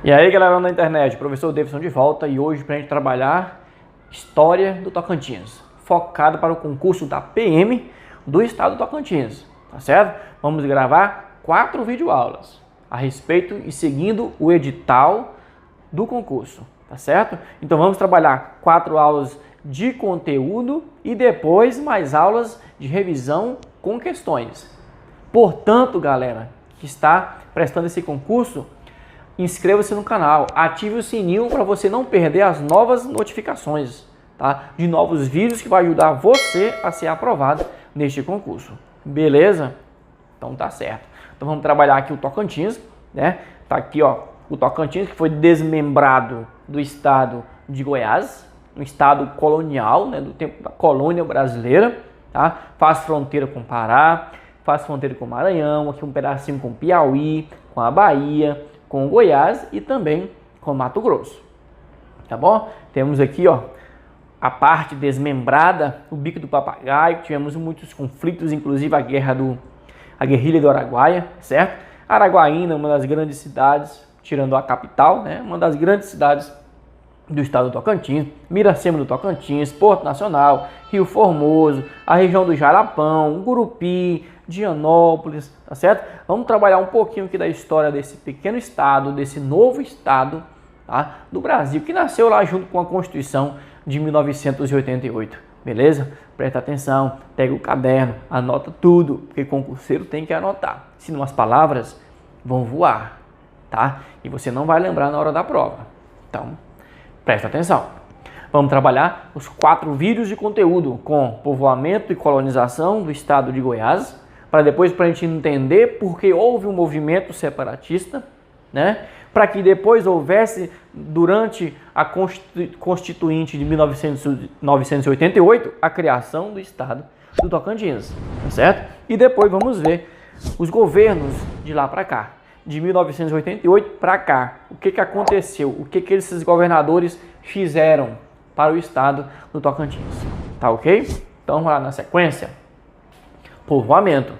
E aí, galera da internet, professor Davidson de volta e hoje para a gente trabalhar História do Tocantins, focado para o concurso da PM do estado do Tocantins, tá certo? Vamos gravar 4 videoaulas a respeito e seguindo o edital do concurso, tá certo? Então vamos trabalhar 4 aulas de conteúdo e depois mais aulas de revisão com questões. Portanto, galera que está prestando esse concurso, inscreva-se no canal, ative o sininho para você não perder as novas notificações, tá? De novos vídeos que vai ajudar você a ser aprovado neste concurso. Beleza? Então tá certo. Então vamos trabalhar aqui o Tocantins, né? Tá aqui, ó, o Tocantins que foi desmembrado do estado de Goiás, um estado colonial, né, do tempo da colônia brasileira, tá? Faz fronteira com o Pará, faz fronteira com o Maranhão, aqui um pedacinho com o Piauí, com a Bahia, com Goiás e também com Mato Grosso, tá bom? Temos aqui, ó, a parte desmembrada, o Bico do Papagaio, tivemos muitos conflitos, inclusive a guerrilha do Araguaia, certo? Araguaína, uma das grandes cidades, tirando a capital, né? Uma das grandes cidades do estado do Tocantins, Miracema do Tocantins, Porto Nacional, Rio Formoso, a região do Jarapão, Gurupi, Dianópolis, tá certo? Vamos trabalhar um pouquinho aqui da história desse pequeno estado, desse novo estado, tá, do Brasil, que nasceu lá junto com a Constituição de 1988, beleza? Presta atenção, pega o caderno, anota tudo, porque concurseiro tem que anotar, senão as palavras vão voar, tá? E você não vai lembrar na hora da prova. Então, presta atenção. Vamos trabalhar os 4 vídeos de conteúdo com povoamento e colonização do estado de Goiás, para depois a gente entender porque houve um movimento separatista, né? Para que depois houvesse, durante a Constituinte de 1988, a criação do estado do Tocantins, tá certo? E depois vamos ver os governos de lá para cá, de 1988 para cá, o que aconteceu, o que esses governadores fizeram para o estado do Tocantins, tá ok? Então vamos lá na sequência. Povoamento,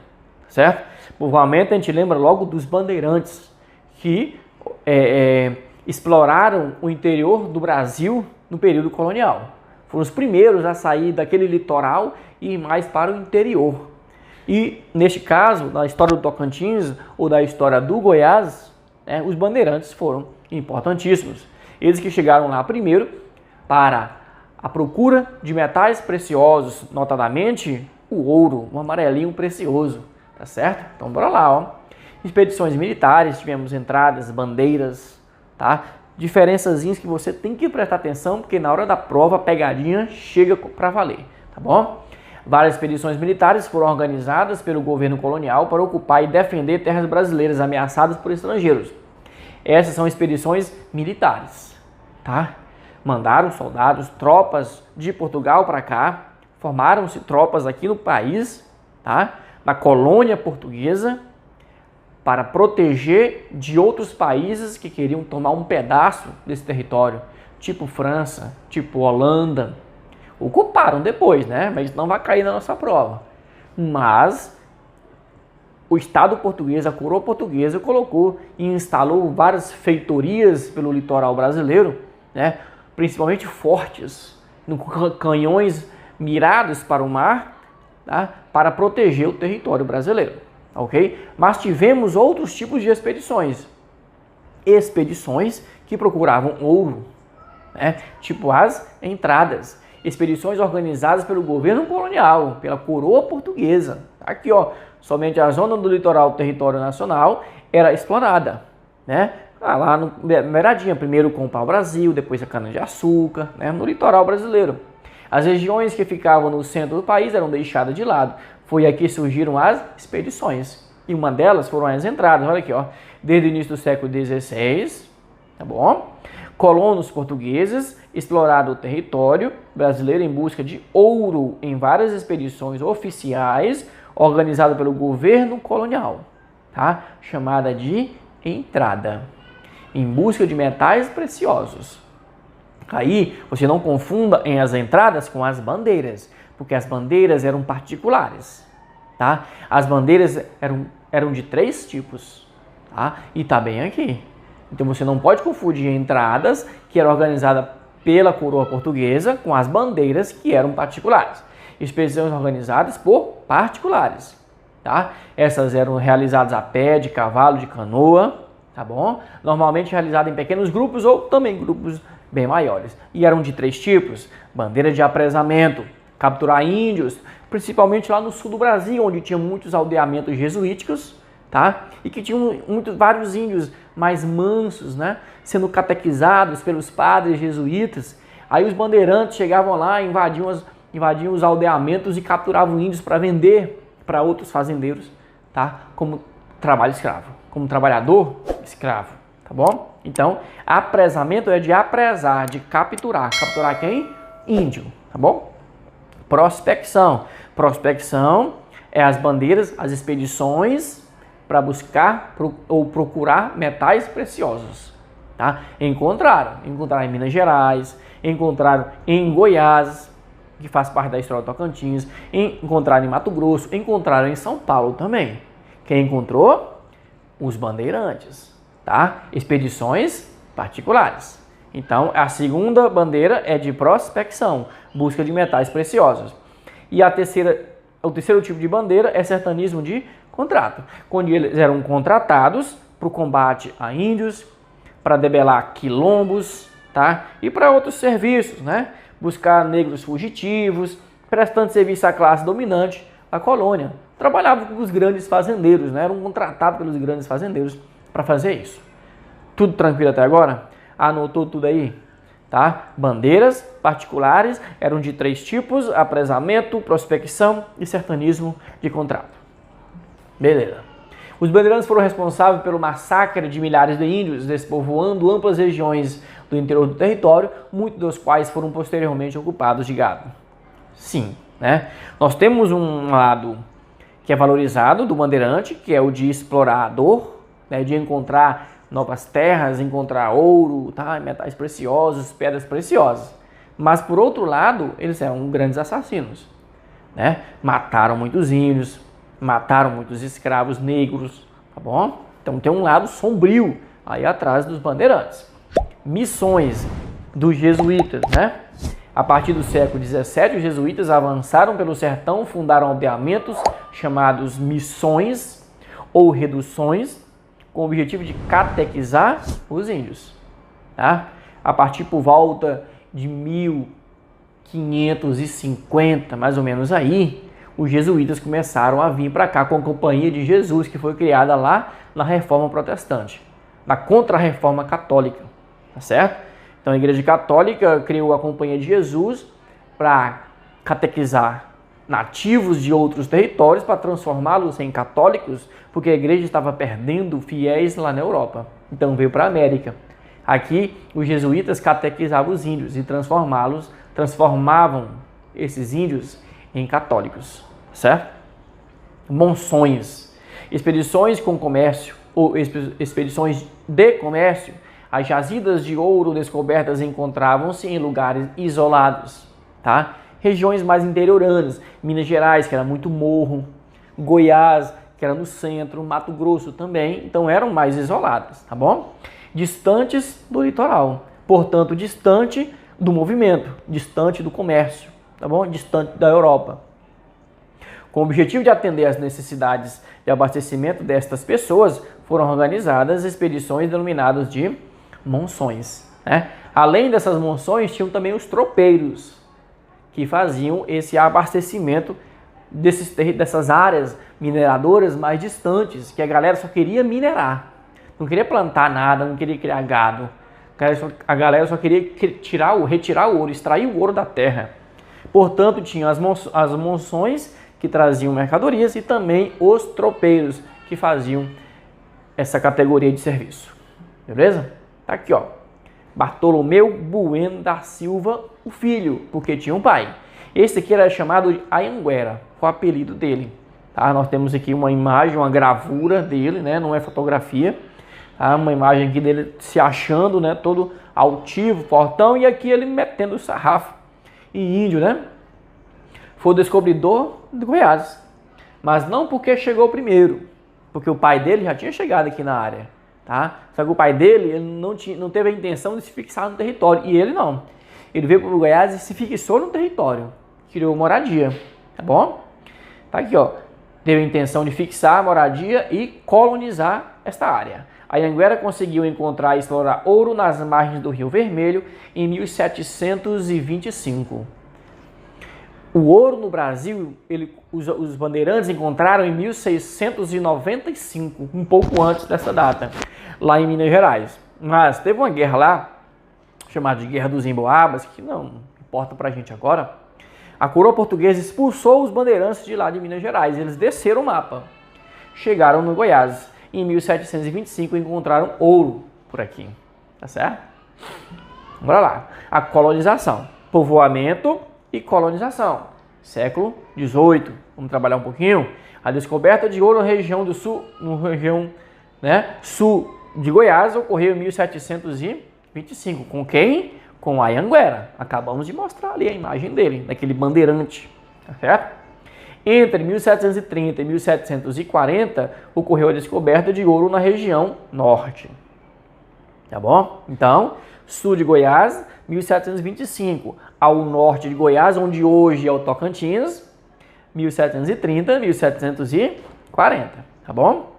certo? Povoamento a gente lembra logo dos bandeirantes que exploraram o interior do Brasil no período colonial. Foram os primeiros a sair daquele litoral e ir mais para o interior. E neste caso, na história do Tocantins ou da história do Goiás, né, os bandeirantes foram importantíssimos. Eles que chegaram lá primeiro para a procura de metais preciosos, notadamente o ouro, um amarelinho precioso, tá certo? Então bora lá, ó. Expedições militares, tivemos entradas, bandeiras, tá? Diferençazinhas que você tem que prestar atenção, porque na hora da prova a pegadinha chega para valer, tá bom? Várias expedições militares foram organizadas pelo governo colonial para ocupar e defender terras brasileiras ameaçadas por estrangeiros. Essas são expedições militares, tá? Mandaram soldados, tropas de Portugal para cá, formaram-se tropas aqui no país, tá? Na colônia portuguesa, para proteger de outros países que queriam tomar um pedaço desse território, tipo França, tipo Holanda. Ocuparam depois, né? Mas não vai cair na nossa prova. Mas o Estado português, a coroa portuguesa, colocou e instalou várias feitorias pelo litoral brasileiro, né? Principalmente fortes, com canhões mirados para o mar, tá? Para proteger o território brasileiro, ok? Mas tivemos outros tipos de expedições. Expedições que procuravam ouro, né? Tipo as entradas. Expedições organizadas pelo governo colonial, pela coroa portuguesa. Aqui, ó, somente a zona do litoral do território nacional era explorada, né? Lá no Beiradinha, primeiro com o pau-brasil, depois a cana-de-açúcar, né? No litoral brasileiro. As regiões que ficavam no centro do país eram deixadas de lado. Foi aqui que surgiram as expedições. E uma delas foram as entradas, olha aqui, ó, desde o início do século XVI, tá bom? Colonos portugueses exploraram o território brasileiro em busca de ouro em várias expedições oficiais organizadas pelo governo colonial, tá? Chamada de entrada, em busca de metais preciosos. Aí você não confunda em as entradas com as bandeiras, porque as bandeiras eram particulares, tá? As bandeiras eram de 3 tipos, tá? E tá bem aqui. Então você não pode confundir entradas, que era organizada pela coroa portuguesa, com as bandeiras, que eram particulares. Expedições organizadas por particulares, tá? Essas eram realizadas a pé, de cavalo, de canoa, tá bom? Normalmente realizadas em pequenos grupos ou também grupos bem maiores. E eram de 3 tipos: bandeira de apresamento, capturar índios, principalmente lá no sul do Brasil, onde tinha muitos aldeamentos jesuíticos, tá? E que tinham vários índios mais mansos, né? Sendo catequizados pelos padres jesuítas. Aí os bandeirantes chegavam lá, invadiam os aldeamentos e capturavam índios para vender para outros fazendeiros, tá? Como trabalho escravo, como trabalhador escravo, tá bom? Então, apresamento é de apresar, de capturar. Capturar quem? Índio, tá bom? Prospecção. Prospecção é as bandeiras, as expedições para buscar ou procurar metais preciosos, tá? Encontraram em Minas Gerais, encontraram em Goiás, que faz parte da história do Tocantins, encontraram em Mato Grosso, encontraram em São Paulo também. Quem encontrou? Os bandeirantes, tá? Expedições particulares. Então, a segunda bandeira é de prospecção, busca de metais preciosos. E o terceiro tipo de bandeira é sertanismo de contrato, quando eles eram contratados para o combate a índios, para debelar quilombos, tá? E para outros serviços, né? Buscar negros fugitivos, prestando serviço à classe dominante da colônia. Trabalhavam com os grandes fazendeiros, né? Eram contratados pelos grandes fazendeiros para fazer isso. Tudo tranquilo até agora? Anotou tudo aí? Tá? Bandeiras particulares eram de 3 tipos: apresamento, prospecção e sertanismo de contrato. Beleza. Os bandeirantes foram responsáveis pelo massacre de milhares de índios, despovoando amplas regiões do interior do território, muitos dos quais foram posteriormente ocupados de gado. Sim, né? Nós temos um lado que é valorizado do bandeirante, que é o de explorador, né? De encontrar novas terras, encontrar ouro, tá? Metais preciosos, pedras preciosas. Mas, por outro lado, eles eram grandes assassinos, né? Mataram muitos índios, mataram muitos escravos negros, tá bom? Então tem um lado sombrio aí atrás dos bandeirantes. Missões dos jesuítas, né? A partir do século XVII, os jesuítas avançaram pelo sertão, fundaram aldeamentos chamados missões ou reduções, com o objetivo de catequizar os índios, tá? A partir por volta de 1550, mais ou menos aí, os jesuítas começaram a vir para cá com a Companhia de Jesus, que foi criada lá na Reforma Protestante, na Contra-Reforma Católica, tá certo? Então a Igreja Católica criou a Companhia de Jesus para catequizar nativos de outros territórios, para transformá-los em católicos, porque a igreja estava perdendo fiéis lá na Europa. Então veio para a América. Aqui os jesuítas catequizavam os índios e transformavam esses índios em católicos, certo? Monções, expedições com comércio ou expedições de comércio. As jazidas de ouro descobertas encontravam-se em lugares isolados, tá? Regiões mais interioranas, Minas Gerais, que era muito morro, Goiás, que era no centro, Mato Grosso também, então eram mais isoladas, tá bom? Distantes do litoral, portanto, distante do movimento, distante do comércio, tá bom? Distante da Europa. Com o objetivo de atender às necessidades de abastecimento destas pessoas, foram organizadas expedições denominadas de monções, né? Além dessas monções, tinham também os tropeiros, que faziam esse abastecimento dessas áreas mineradoras mais distantes, que a galera só queria minerar, não queria plantar nada, não queria criar gado, a galera só queria retirar o ouro, extrair o ouro da terra. Portanto, tinham as monções, que traziam mercadorias, e também os tropeiros, que faziam essa categoria de serviço. Beleza? Tá aqui, ó. Bartolomeu Bueno da Silva, o filho, porque tinha um pai. Esse aqui era chamado de Anhanguera, foi o apelido dele. Tá? Nós temos aqui uma imagem, uma gravura dele, né? Não é fotografia. Tá? Uma imagem aqui dele se achando, né? Todo altivo, fortão, e aqui ele metendo o sarrafo em índio, né? Foi o descobridor de Goiás. Mas não porque chegou primeiro, porque o pai dele já tinha chegado aqui na área. tá? Só que o pai dele ele não teve a intenção de se fixar no território, e ele não. Ele veio para o Goiás e se fixou no território, criou moradia, tá bom? Tá aqui, ó. Teve a intenção de fixar a moradia e colonizar esta área. A Anhanguera conseguiu encontrar e explorar ouro nas margens do Rio Vermelho em 1725. O ouro no Brasil, os bandeirantes encontraram em 1695, um pouco antes dessa data, lá em Minas Gerais. Mas teve uma guerra lá, chamada de Guerra dos Emboabas, que não importa pra gente agora. A coroa portuguesa expulsou os bandeirantes de lá de Minas Gerais. Eles desceram o mapa, chegaram no Goiás. Em 1725 encontraram ouro por aqui, tá certo? Bora lá. A colonização, povoamento e colonização. Século XVIII. Vamos trabalhar um pouquinho. A descoberta de ouro na região do sul, sul de Goiás, ocorreu em 1725. Com quem? Com a Anhanguera. Acabamos de mostrar ali a imagem dele, daquele bandeirante, tá certo? Entre 1730 e 1740, ocorreu a descoberta de ouro na região norte. Tá bom? Então, sul de Goiás, 1725. Ao norte de Goiás, onde hoje é o Tocantins, 1730, 1740. Tá bom?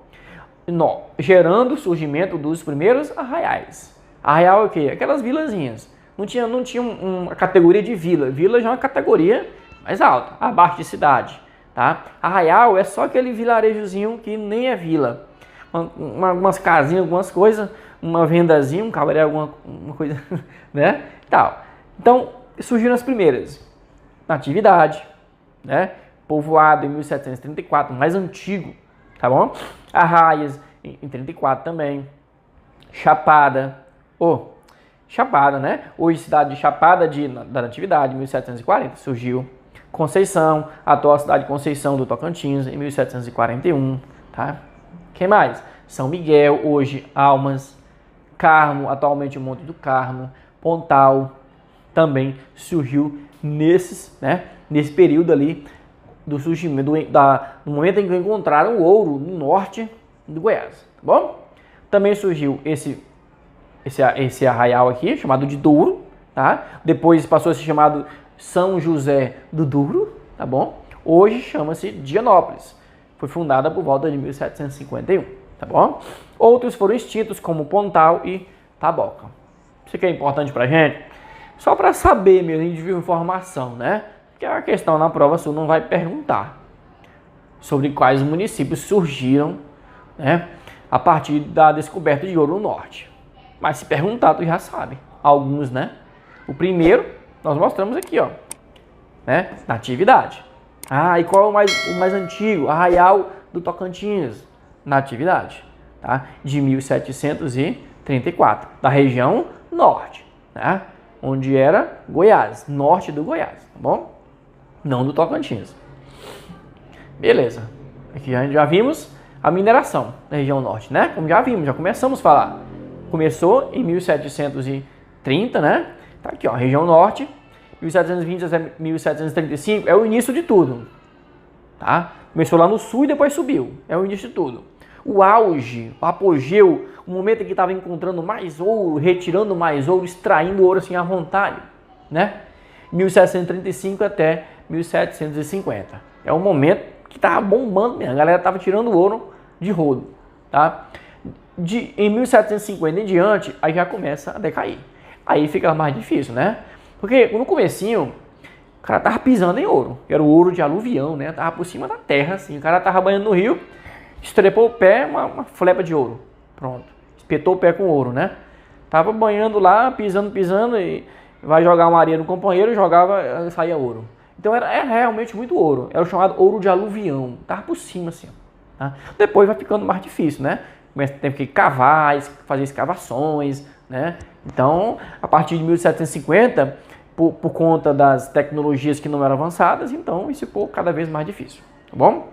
Gerando o surgimento dos primeiros arraiais. Arraial é o quê? Aquelas vilazinhas. Não tinha uma categoria de vila. Vila já é uma categoria mais alta, abaixo de cidade. Tá? Arraial é só aquele vilarejozinho que nem é vila. Umas casinhas, algumas coisas, uma vendazinha, um cabaré, alguma coisa, né? Tal. Então, surgiram as primeiras. Natividade, né? Povoado em 1734, mais antigo, tá bom? Arraias em 34 também. Chapada, Chapada, né? Hoje cidade de Chapada da Natividade, em 1740, surgiu. Conceição, a atual cidade de Conceição do Tocantins, em 1741, tá? Quem mais? São Miguel, hoje Almas. Carmo, atualmente o Monte do Carmo. Pontal, também surgiu nesse período ali do surgimento, no momento em que encontraram o ouro no norte do Goiás, tá bom? Também surgiu esse arraial aqui, chamado de Douro, tá? Depois passou a ser chamado São José do Douro, tá bom? Hoje chama-se Dianópolis. Foi fundada por volta de 1751, tá bom? Outros foram extintos, como Pontal e Taboca. Isso aqui é importante pra gente, só para saber mesmo, a gente viu informação, né? Que é uma questão na prova sul não vai perguntar sobre quais municípios surgiram, né, a partir da descoberta de ouro no norte. Mas se perguntar, tu já sabe. Alguns, né? O primeiro, nós mostramos aqui, ó, né? Natividade. E qual é o mais antigo? Arraial do Tocantins. Natividade, tá? De 1734, da região norte, né? Onde era Goiás, norte do Goiás, tá bom? Não do Tocantins. Beleza. Aqui já vimos a mineração da região norte, né? Como já vimos, já começamos a falar. Começou em 1730, né? Tá aqui, ó, região norte, 1720 até 1735, é o início de tudo, tá? Começou lá no sul e depois subiu, é o início de tudo. O auge, o apogeu, o momento em que estava encontrando mais ouro, retirando mais ouro, extraindo ouro assim à vontade, né? 1735 até 1750. É um momento que estava bombando mesmo, a galera estava tirando ouro de rodo, tá? Em 1750 em diante, aí já começa a decair. Aí fica mais difícil, né? Porque no comecinho, o cara tava pisando em ouro. Era o ouro de aluvião, né? Tava por cima da terra, assim. O cara tava banhando no rio, estrepou o pé, uma flepa de ouro. Pronto. Espetou o pé com ouro, né? Tava banhando lá, pisando e vai jogar uma areia no companheiro, jogava, saía ouro. Então era realmente muito ouro. Era o chamado ouro de aluvião. Tava por cima, assim. Tá? Depois vai ficando mais difícil, né? Tem que cavar, fazer escavações, né? Então, a partir de 1750, por conta das tecnologias que não eram avançadas, então isso ficou cada vez mais difícil, tá bom?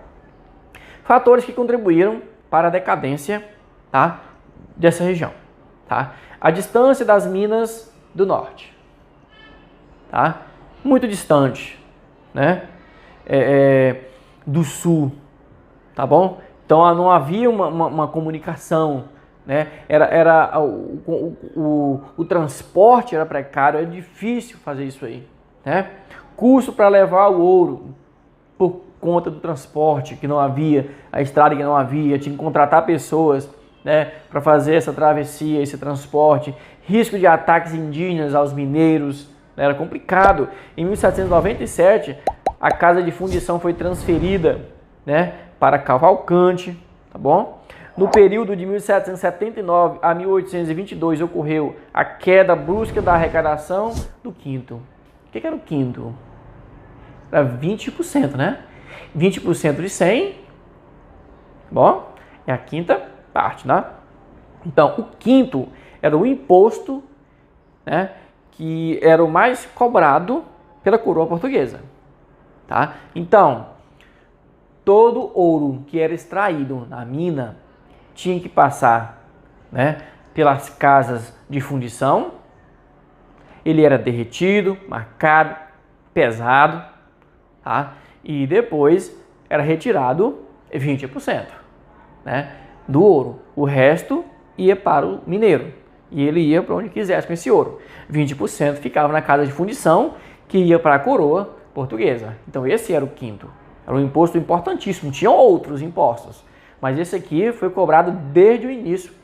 Fatores que contribuíram para a decadência, tá, dessa região, tá? A distância das minas do norte, tá? Muito distante, né? Do sul, tá bom? Então não havia uma comunicação, né? O transporte era precário, era difícil fazer isso aí, né? Custo para levar o ouro por conta do transporte, que não havia, a estrada que não havia, tinha que contratar pessoas, né, para fazer essa travessia, esse transporte, risco de ataques indígenas aos mineiros, né, era complicado. Em 1797, a casa de fundição foi transferida, né, para Cavalcante, tá bom? No período de 1779 a 1822 ocorreu a queda brusca da arrecadação do quinto. O que era o quinto? Era 20%, né? 20% de 100, bom, é a quinta parte, né? Então, o quinto era o imposto, né, que era o mais cobrado pela coroa portuguesa, tá? Então, todo ouro que era extraído na mina tinha que passar, né, pelas casas de fundição. Ele era derretido, marcado, pesado, tá? E depois era retirado 20%, né, do ouro. O resto ia para o mineiro e ele ia para onde quisesse com esse ouro. 20% ficava na casa de fundição, que ia para a coroa portuguesa. Então esse era o quinto. Era um imposto importantíssimo. Tinham outros impostos, mas esse aqui foi cobrado desde o início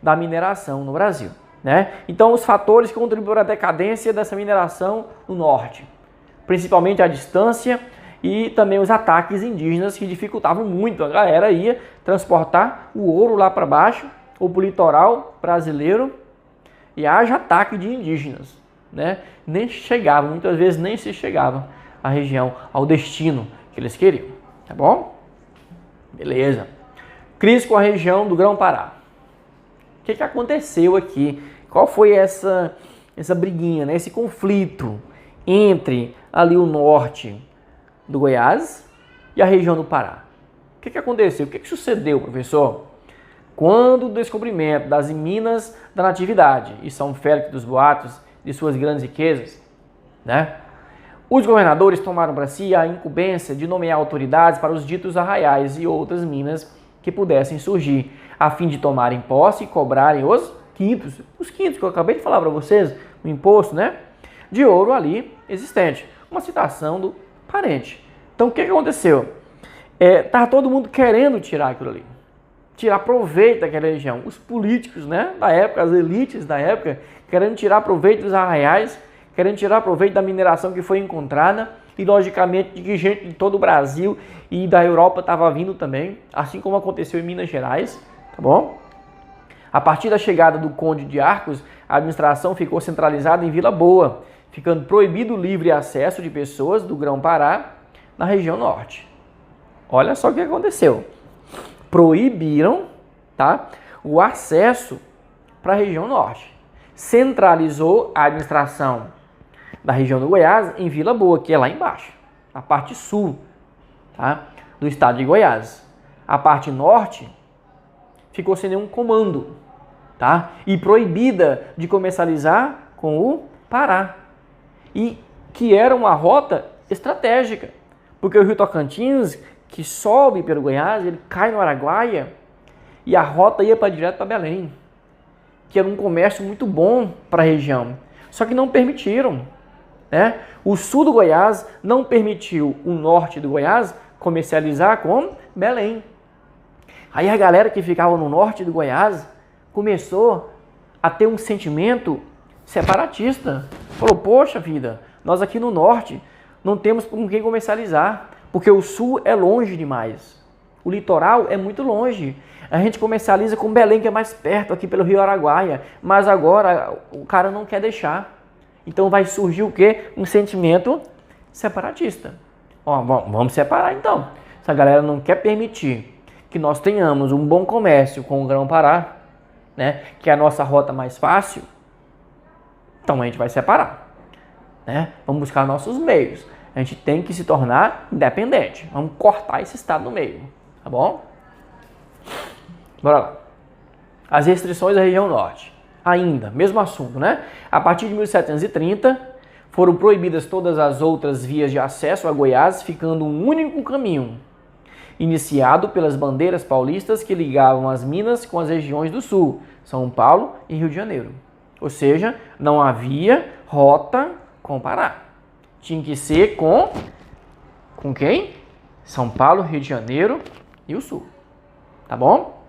da mineração no Brasil, né? Então os fatores que contribuíram à decadência dessa mineração no norte, principalmente a distância e também os ataques indígenas que dificultavam muito. A galera ia transportar o ouro lá para baixo ou para o litoral brasileiro e haja ataque de indígenas, né? Nem chegavam, muitas vezes nem se chegava à região, ao destino que eles queriam, tá bom? Beleza. Crise com a região do Grão-Pará. O que aconteceu aqui? Qual foi essa briguinha, né? Esse conflito entre ali o norte do Goiás e a região do Pará? O que aconteceu? O que sucedeu, professor? Quando o descobrimento das minas da Natividade e São Félix dos Boatos, de suas grandes riquezas, né, os governadores tomaram para si a incumbência de nomear autoridades para os ditos arraiais e outras minas que pudessem surgir, a fim de tomarem posse e cobrarem os quintos que eu acabei de falar para vocês, o imposto, né, de ouro ali existente. Uma citação do parente. Então o que aconteceu? Estava todo mundo querendo tirar aquilo ali, tirar proveito daquela região. Os políticos, né, da época, as elites da época, querendo tirar proveito dos arraiais, querendo tirar proveito da mineração que foi encontrada e, logicamente, de que gente de todo o Brasil e da Europa estava vindo também, assim como aconteceu em Minas Gerais, tá bom? A partir da chegada do Conde de Arcos, a administração ficou centralizada em Vila Boa, ficando proibido o livre acesso de pessoas do Grão-Pará na região norte. Olha só o que aconteceu. Proibiram, tá, o acesso para a região norte. Centralizou a administração da região do Goiás em Vila Boa, que é lá embaixo, a parte sul, tá, do estado de Goiás. A parte norte ficou sem nenhum comando, tá, e proibida de comercializar com o Pará. E que era uma rota estratégica, porque o rio Tocantins, que sobe pelo Goiás, ele cai no Araguaia e a rota ia direto para Belém, que era um comércio muito bom para a região. Só que não permitiram, né? O sul do Goiás não permitiu o norte do Goiás comercializar com Belém. Aí a galera que ficava no norte do Goiás começou a ter um sentimento separatista. Falou, poxa vida, nós aqui no norte não temos com quem comercializar, porque o sul é longe demais. O litoral é muito longe. A gente comercializa com Belém, que é mais perto, aqui pelo Rio Araguaia. Mas agora o cara não quer deixar. Então vai surgir o quê? Um sentimento separatista. Ó, vamos separar então. Se a galera não quer permitir que nós tenhamos um bom comércio com o Grão-Pará, né, que é a nossa rota mais fácil, então a gente vai separar, né? Vamos buscar nossos meios. A gente tem que se tornar independente. Vamos cortar esse estado no meio, tá bom? Bora lá. As restrições da região norte. Ainda, mesmo assunto, né? A partir de 1730, foram proibidas todas as outras vias de acesso a Goiás, ficando um único caminho. iniciado pelas bandeiras paulistas que ligavam as Minas com as regiões do Sul, São Paulo e Rio de Janeiro. Ou seja, não havia rota com o Pará. Tinha que ser com quem? São Paulo, Rio de Janeiro e o Sul. Tá bom?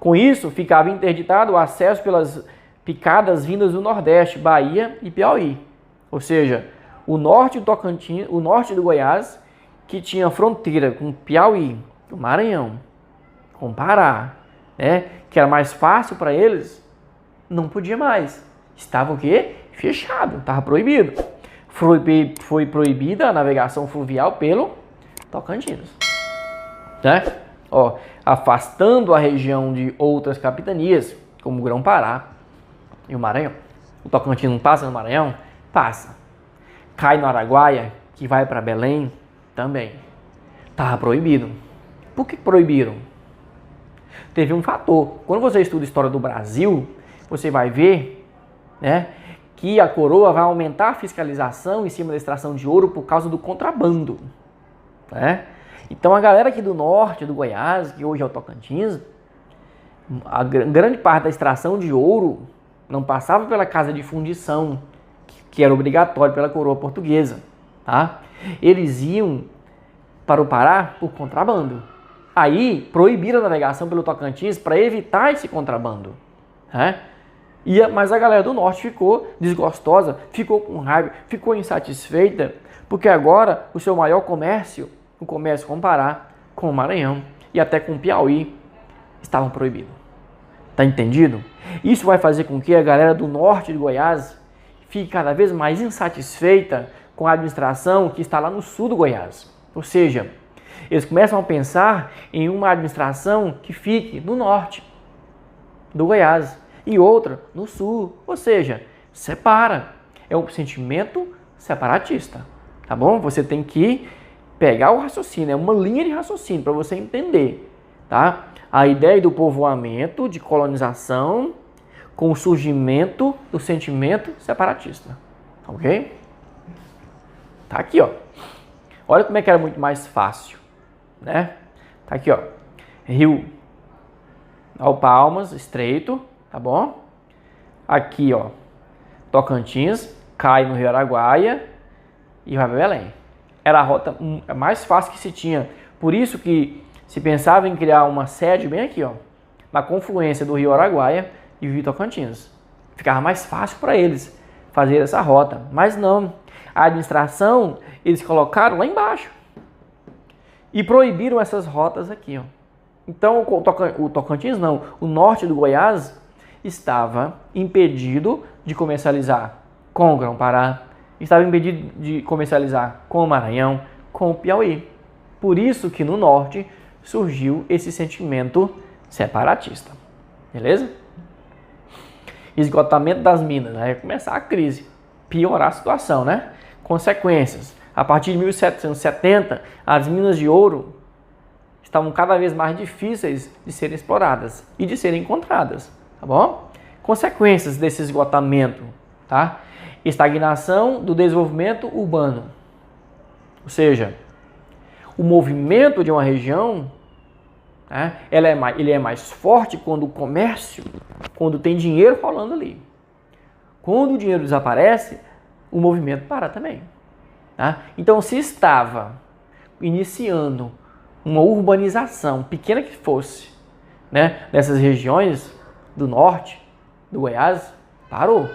Com isso, ficava interditado o acesso pelas picadas vindas do Nordeste, Bahia e Piauí. Ou seja, o norte do Tocantins, o norte do Goiás, que tinha fronteira com Piauí, com Maranhão, com Pará, né, que era mais fácil para eles, não podia mais. Estava o quê? Fechado, estava proibido. Foi proibida a navegação fluvial pelo Tocantins, né? Ó, afastando a região de outras capitanias, como o Grão-Pará e o Maranhão. O Tocantins não passa no Maranhão? Passa. Cai no Araguaia, que vai para Belém, também. Estava proibido. Por que proibiram? Teve um fator. Quando você estuda a história do Brasil, você vai ver, né, que a coroa vai aumentar a fiscalização em cima da extração de ouro por causa do contrabando, né? Então a galera aqui do norte, do Goiás, que hoje é o Tocantins, a grande parte da extração de ouro não passava pela casa de fundição, que era obrigatório pela coroa portuguesa, tá? Eles iam para o Pará por contrabando. Aí proibiram a navegação pelo Tocantins para evitar esse contrabando, né? Mas a galera do norte ficou desgostosa, ficou com raiva, ficou insatisfeita, porque agora o seu maior comércio, o comércio com o Pará, com o Maranhão e até com o Piauí, estavam proibidos. Tá entendido? Isso vai fazer com que a galera do norte de Goiás fique cada vez mais insatisfeita com a administração que está lá no sul do Goiás. Ou seja, eles começam a pensar em uma administração que fique no norte do Goiás e outra no sul. Ou seja, separa. É um sentimento separatista. Tá bom? Você tem que pegar o raciocínio, é uma linha de raciocínio para você entender, tá? A ideia do povoamento, de colonização, com o surgimento do sentimento separatista, ok? Tá aqui, ó. Olha como é que era muito mais fácil, né? Tá aqui, ó. Rio Palmas, estreito, tá bom? Aqui, ó, Tocantins, cai no Rio Araguaia e vai para Belém. Era a rota mais fácil que se tinha. Por isso que se pensava em criar uma sede bem aqui, ó, na confluência do Rio Araguaia e o Rio Tocantins. Ficava mais fácil para eles fazer essa rota. Mas não. A administração, eles colocaram lá embaixo. E proibiram essas rotas aqui, ó. Então, o Tocantins não. O norte do Goiás estava impedido de comercializar com o Grão-Pará, estava impedido de comercializar com o Maranhão, com o Piauí. Por isso que no norte surgiu esse sentimento separatista. Beleza? Esgotamento das minas. Aí vai começar a crise, piorar a situação, né? Consequências. A partir de 1770, as minas de ouro estavam cada vez mais difíceis de serem exploradas e de serem encontradas, tá bom? Consequências desse esgotamento, tá? Estagnação do desenvolvimento urbano. Ou seja, o movimento de uma região, né, ele é mais forte quando o comércio, quando tem dinheiro rolando ali. Quando o dinheiro desaparece, o movimento para também. Tá? Então, se estava iniciando uma urbanização, pequena que fosse, né, nessas regiões do norte, do Goiás, parou.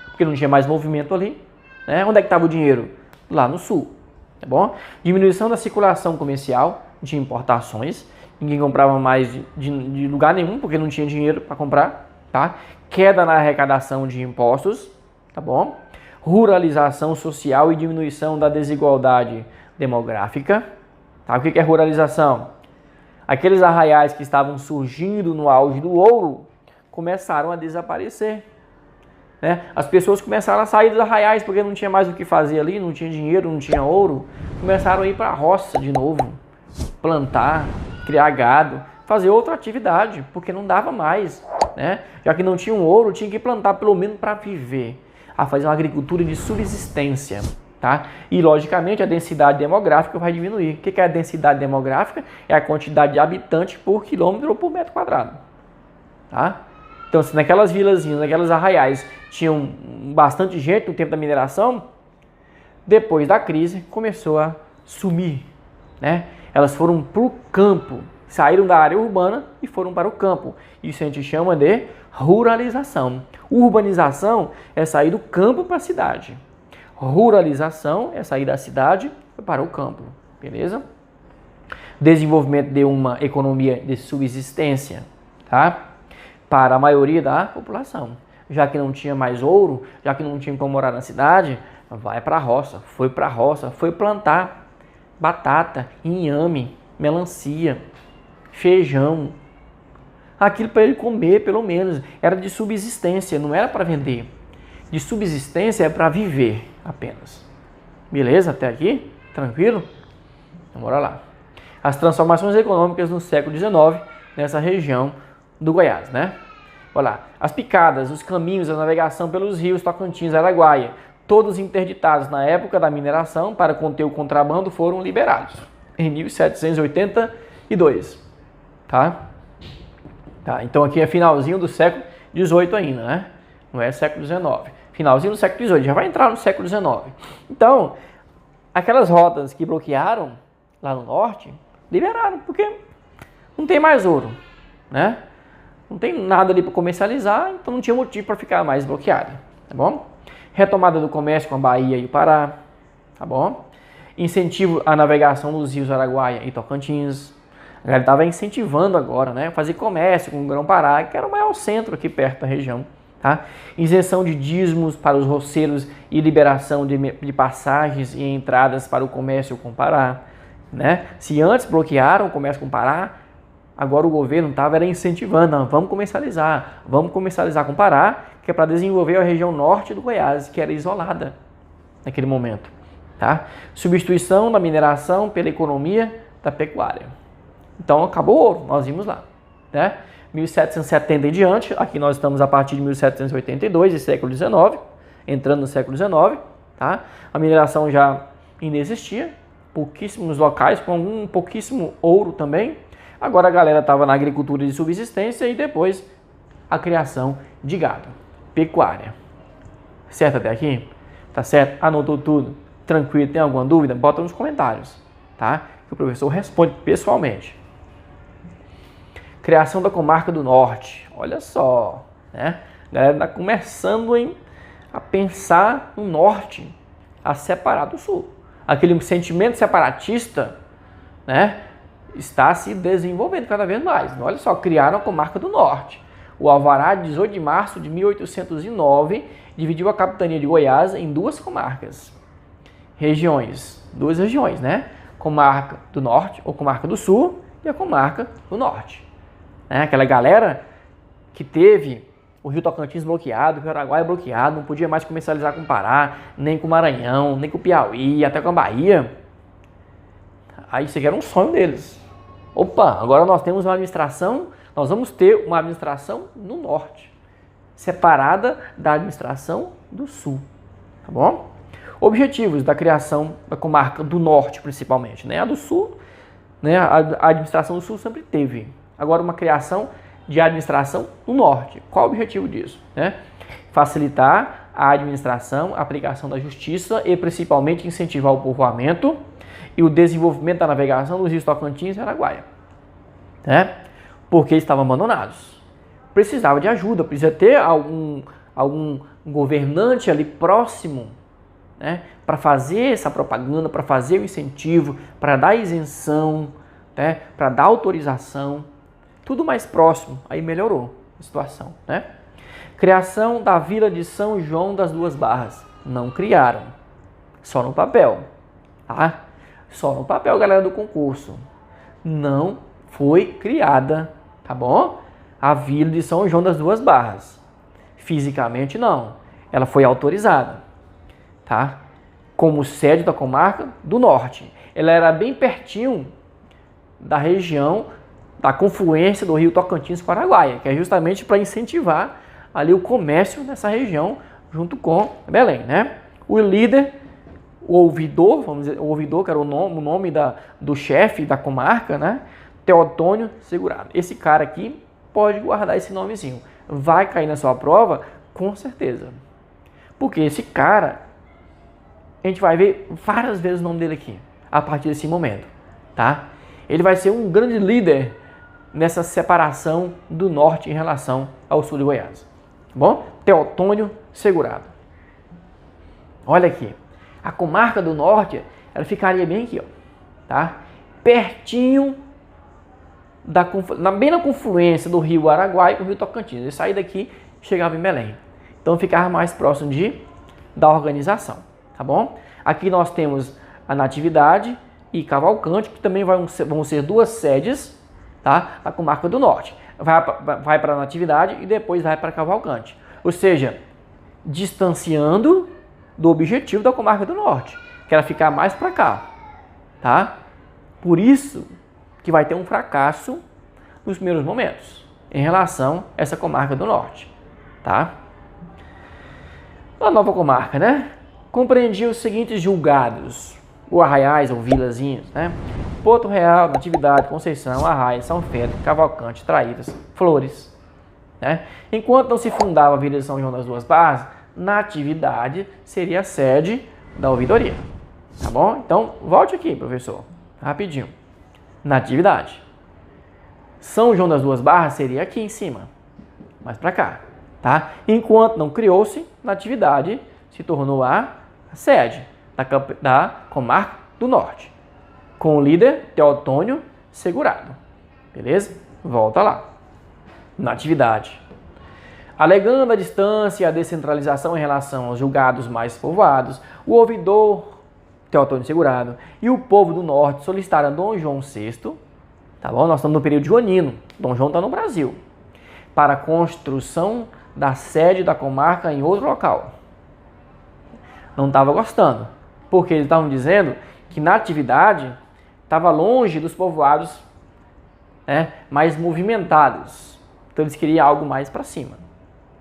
Porque não tinha mais movimento ali. Né? Onde é que estava o dinheiro? Lá no sul. Tá bom? Diminuição da circulação comercial de importações. Ninguém comprava mais de lugar nenhum, porque não tinha dinheiro para comprar. Tá? Queda na arrecadação de impostos. Tá bom? Ruralização social e diminuição da desigualdade demográfica. Tá? O que é ruralização? Aqueles arraiais que estavam surgindo no auge do ouro começaram a desaparecer. Né? As pessoas começaram a sair dos arraiais porque não tinha mais o que fazer ali, não tinha dinheiro, não tinha ouro. Começaram a ir para a roça de novo, plantar, criar gado, fazer outra atividade, porque não dava mais. Né? Já que não tinha um ouro, tinha que plantar pelo menos para viver. A fazer uma agricultura de subsistência. tá? E, logicamente, a densidade demográfica vai diminuir. O que é a densidade demográfica? É a quantidade de habitantes por quilômetro ou por metro quadrado, tá? Então, se naquelas vilazinhas, naquelas arraiais, tinham bastante gente no tempo da mineração, depois da crise, começou a sumir, né? Elas foram para o campo, saíram da área urbana e foram para o campo. Isso a gente chama de ruralização. Urbanização é sair do campo para a cidade. Ruralização é sair da cidade para o campo, beleza? Desenvolvimento de uma economia de subsistência, tá? Para a maioria da população. Já que não tinha mais ouro, já que não tinha como morar na cidade, vai para a roça. Foi para a roça, foi plantar batata, inhame, melancia, feijão. Aquilo para ele comer, pelo menos. Era de subsistência, não era para vender. De subsistência é para viver apenas. Beleza? Até aqui? Tranquilo? Então, bora lá. As transformações econômicas no século XIX, nessa região do Goiás, né? Olha lá. As picadas, os caminhos, a navegação pelos rios Tocantins e Araguaia, todos interditados na época da mineração para conter o contrabando, foram liberados em 1782, tá? Então aqui é finalzinho do século XVIII ainda, né? Não é século XIX. Finalzinho do século XVIII, já vai entrar no século XIX. Então, aquelas rotas que bloquearam lá no norte, liberaram, porque não tem mais ouro, né? Não tem nada ali para comercializar, então não tinha motivo para ficar mais bloqueado, tá bom? Retomada do comércio com a Bahia e o Pará, tá bom? Incentivo à navegação nos rios Araguaia e Tocantins. A galera estava incentivando agora, né? Fazer comércio com o Grão-Pará, que era o maior centro aqui perto da região, tá? Isenção de dízimos para os roceiros e liberação de passagens e entradas para o comércio com o Pará, né? Se antes bloquearam o comércio com o Pará, agora o governo estava incentivando, não, vamos comercializar com o Pará, que é para desenvolver a região norte do Goiás, que era isolada naquele momento, tá? Substituição da mineração pela economia da pecuária. Então acabou o ouro, nós vimos lá, né? 1770 em diante, aqui nós estamos a partir de 1782, e século XIX, entrando no século XIX, tá? A mineração já ainda existia, pouquíssimos locais, com pouquíssimo ouro também. Agora a galera estava na agricultura de subsistência e depois a criação de gado, pecuária. Certo até aqui? Tá certo? Anotou tudo? Tranquilo? Tem alguma dúvida? Bota nos comentários, tá? Que o professor responde pessoalmente. Criação da comarca do Norte. Olha só, né? A galera está começando a pensar no Norte, a separar do Sul. Aquele sentimento separatista, né, está se desenvolvendo cada vez mais. Olha só, criaram a comarca do Norte. O alvará de 18 de março de 1809 dividiu a capitania de Goiás em duas comarcas. Duas regiões, né? Comarca do Norte ou comarca do Sul e a comarca do Norte. Aquela galera que teve o Rio Tocantins bloqueado, o Rio Araguaia bloqueado, não podia mais comercializar com o Pará, nem com o Maranhão, nem com o Piauí, até com a Bahia. Aí isso aqui era um sonho deles. Opa, agora nós temos uma administração, nós vamos ter uma administração no Norte, separada da administração do Sul, tá bom? Objetivos da criação da comarca do Norte, principalmente, né? A do Sul, né? A administração do Sul sempre teve. Agora uma criação de administração no Norte. Qual o objetivo disso, né? Facilitar a administração, a aplicação da justiça e principalmente incentivar o povoamento e o desenvolvimento da navegação dos rios Tocantins e Araguaia, né? Porque estavam abandonados. Precisava de ajuda, precisa ter algum governante ali próximo, né? Para fazer essa propaganda, para fazer o incentivo, para dar isenção, né? Para dar autorização, tudo mais próximo, aí melhorou a situação, né? Criação da Vila de São João das Duas Barras. Não criaram, só no papel, tá? Só no papel, galera do concurso. Não foi criada, tá bom? A Vila de São João das Duas Barras. Fisicamente não, ela foi autorizada, tá? Como sede da comarca do Norte. Ela era bem pertinho da região da confluência do rio Tocantins com o Araguaia, que é justamente para incentivar ali o comércio nessa região junto com Belém, né? O líder o ouvidor, vamos dizer, o ouvidor, que era o nome do chefe da comarca, né? Teotônio Segurado. Esse cara aqui pode guardar esse nomezinho. Vai cair na sua prova, com certeza. Porque esse cara, a gente vai ver várias vezes o nome dele aqui, a partir desse momento, tá? Ele vai ser um grande líder nessa separação do norte em relação ao sul de Goiás. Tá bom? Teotônio Segurado. Olha aqui. A comarca do norte, ela ficaria bem aqui, ó, tá? Pertinho, bem na confluência do rio Araguaia com o rio Tocantins. Ele saía daqui e chegava em Belém. Então ficava mais próximo da organização, tá bom? Aqui nós temos a Natividade e Cavalcante, que também vão ser duas sedes, tá? Da comarca do norte. Vai para a Natividade e depois vai para Cavalcante. Ou seja, distanciando do objetivo da comarca do norte, que era ficar mais para cá, tá? Por isso que vai ter um fracasso nos primeiros momentos em relação a essa comarca do norte, tá? A nova comarca, né? Compreendia os seguintes julgados, ou arraiais ou vilazinhos, né? Porto Real, Natividade, Conceição, Arraia, São Pedro, Cavalcante, Traíras, Flores, né? Enquanto não se fundava a Vila de São João das Duas Barras, Natividade seria a sede da ouvidoria, tá bom? Então, volte aqui, professor, rapidinho. Natividade. São João das Duas Barras seria aqui em cima, mais para cá, tá? Enquanto não criou-se, Natividade se tornou a sede da comarca do norte, com o líder Teotônio Segurado, beleza? Volta lá. Natividade. Alegando a distância e a descentralização em relação aos julgados mais povoados, o ouvidor Teotônio Segurado e o povo do norte solicitaram a Dom João VI, tá bom? Nós estamos no período joanino, Dom João está no Brasil, para a construção da sede da comarca em outro local. Não estava gostando, porque eles estavam dizendo que Natividade estava longe dos povoados, né, mais movimentados. Então eles queriam algo mais para cima.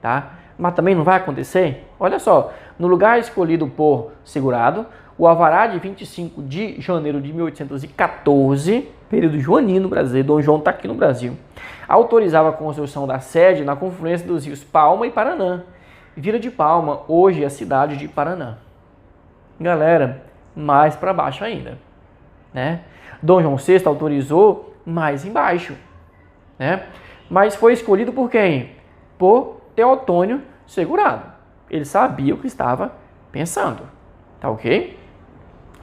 Tá? Mas também não vai acontecer. Olha só, no lugar escolhido por Segurado, o alvará de 25 de janeiro de 1814, período joanino brasileiro, Dom João está aqui no Brasil, autorizava a construção da sede na confluência dos rios Palma e Paranã. Vila de Palma, hoje é a cidade de Paranã. Galera, mais para baixo ainda, né? Dom João VI autorizou mais embaixo, né? Mas foi escolhido por quem? Por Teotônio Segurado. Ele sabia o que estava pensando, tá ok?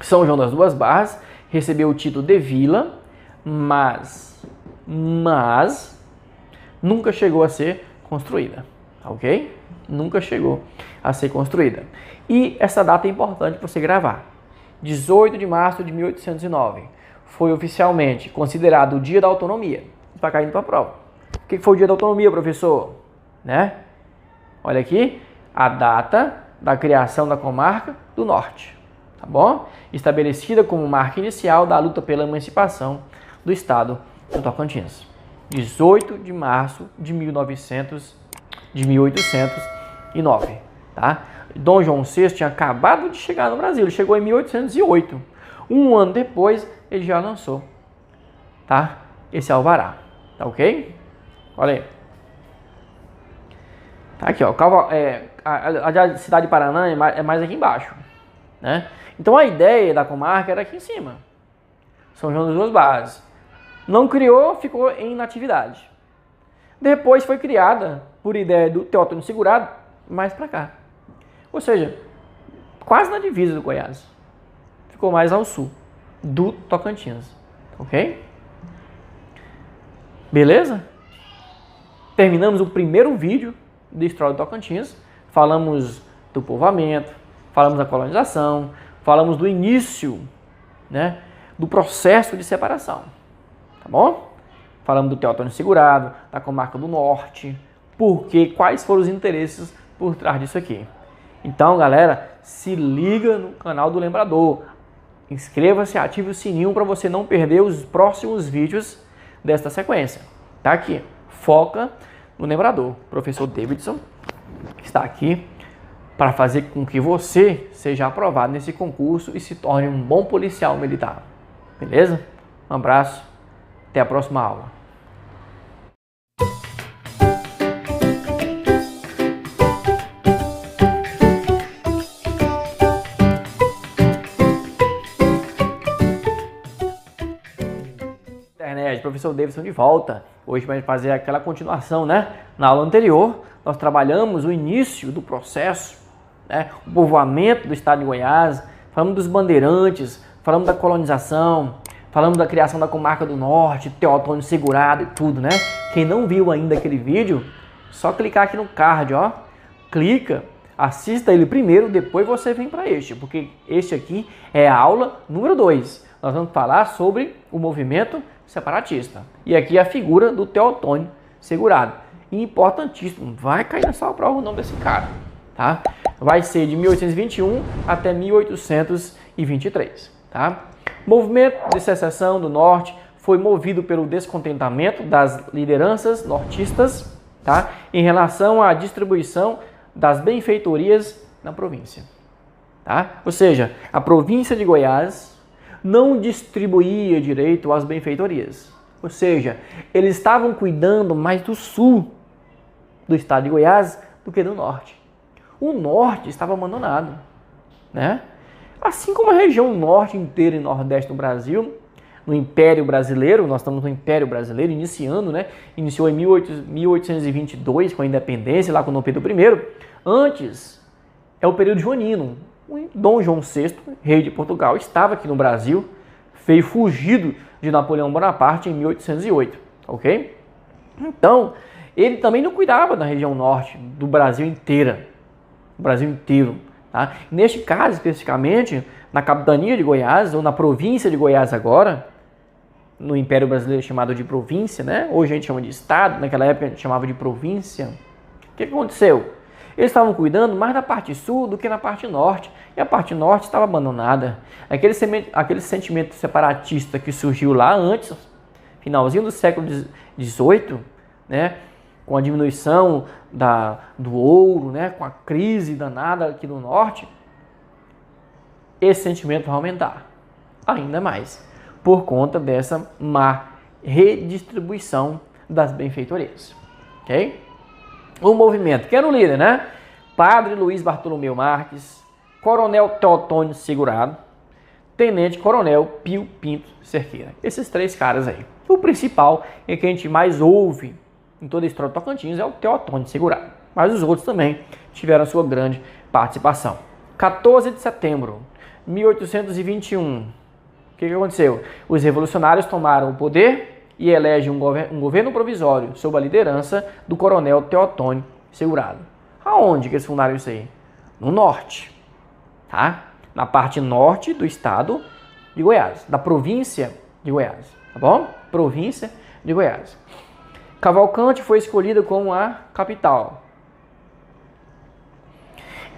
São João das Duas Barras recebeu o título de vila, mas nunca chegou a ser construída, tá ok? Nunca chegou a ser construída. E essa data é importante para você gravar. 18 de março de 1809 foi oficialmente considerado o Dia da Autonomia. Está caindo para a prova. O que foi o Dia da Autonomia, professor? Né? Olha aqui, a data da criação da comarca do Norte, tá bom? Estabelecida como marca inicial da luta pela emancipação do estado do Tocantins. 18 de março de 1809, tá? Dom João VI tinha acabado de chegar no Brasil, ele chegou em 1808. Um ano depois, ele já lançou, tá? Esse alvará, tá ok? Olha aí. Tá aqui, ó. A cidade de Paraná é mais aqui embaixo, né? Então a ideia da comarca era aqui em cima. São João das Duas Barras. Não criou, ficou em Natividade. Depois foi criada, por ideia do Teotônio Segurado, mais para cá. Ou seja, quase na divisa do Goiás. Ficou mais ao sul do Tocantins. Ok? Beleza? Terminamos o primeiro vídeo da história do Tocantins. Falamos do povoamento, falamos da colonização, falamos do início, né, do processo de separação. Tá bom? Falamos do Teotônio Segurado, da comarca do Norte, quais foram os interesses por trás disso aqui. Então, galera, se liga no canal do Lembrador. Inscreva-se, ative o sininho para você não perder os próximos vídeos desta sequência. Tá aqui. Foca no Lembrador. Professor Davidson está aqui para fazer com que você seja aprovado nesse concurso e se torne um bom policial militar. Beleza? Um abraço, até a próxima aula. Internet, professor Davidson de volta. Hoje vai fazer aquela continuação, né? Na aula anterior, nós trabalhamos o início do processo, né? O povoamento do estado de Goiás, falamos dos bandeirantes, falamos da colonização, falamos da criação da comarca do Norte, Teotônio segurado e tudo, né? Quem não viu ainda aquele vídeo, só clicar aqui no card, ó. Clica, assista ele primeiro, depois você vem para este, porque este aqui é a aula número 2. Nós vamos falar sobre o movimento separatista. E aqui a figura do Teotônio segurado. E importantíssimo, vai cair na sua prova o nome desse cara, tá? Vai ser de 1821 até 1823, tá? O movimento de secessão do Norte foi movido pelo descontentamento das lideranças nortistas, tá? Em relação à distribuição das benfeitorias na província, tá? Ou seja, a província de Goiás não distribuía direito às benfeitorias. Ou seja, eles estavam cuidando mais do sul do estado de Goiás do que do norte. O norte estava abandonado, né? Assim como a região norte inteira e nordeste do Brasil, no Império Brasileiro, nós estamos no Império Brasileiro iniciando, né? Iniciou em 1822 com a independência, lá com Dom Pedro I. Antes é o período joanino. Dom João VI, rei de Portugal, estava aqui no Brasil, veio fugido de Napoleão Bonaparte em 1808, ok? Então, ele também não cuidava da região norte do Brasil inteira, tá? Neste caso, especificamente, na capitania de Goiás, ou na província de Goiás agora, no Império Brasileiro chamado de província, né? Hoje a gente chama de estado, naquela época a gente chamava de província. O que aconteceu? Eles estavam cuidando mais da parte sul do que na parte norte. E a parte norte estava abandonada. Aquele sentimento separatista que surgiu lá antes, finalzinho do século XVIII, né, com a diminuição do ouro, né, com a crise danada aqui no norte, esse sentimento vai aumentar ainda mais, por conta dessa má redistribuição das benfeitorias. Ok? O movimento, que era o líder, né? Padre Luiz Bartolomeu Marques, Coronel Teotônio Segurado, Tenente Coronel Pio Pinto Cerqueira. Esses três caras aí. O principal e que a gente mais ouve em toda a história do Tocantins é o Teotônio Segurado. Mas os outros também tiveram sua grande participação. 14 de setembro de 1821. O que aconteceu? Os revolucionários tomaram o poder e elege um governo provisório sob a liderança do coronel Teotônio Segurado. Aonde que eles fundaram isso aí? No norte, tá? Na parte norte do estado de Goiás, da província de Goiás, tá bom? Província de Goiás. Cavalcante foi escolhida como a capital.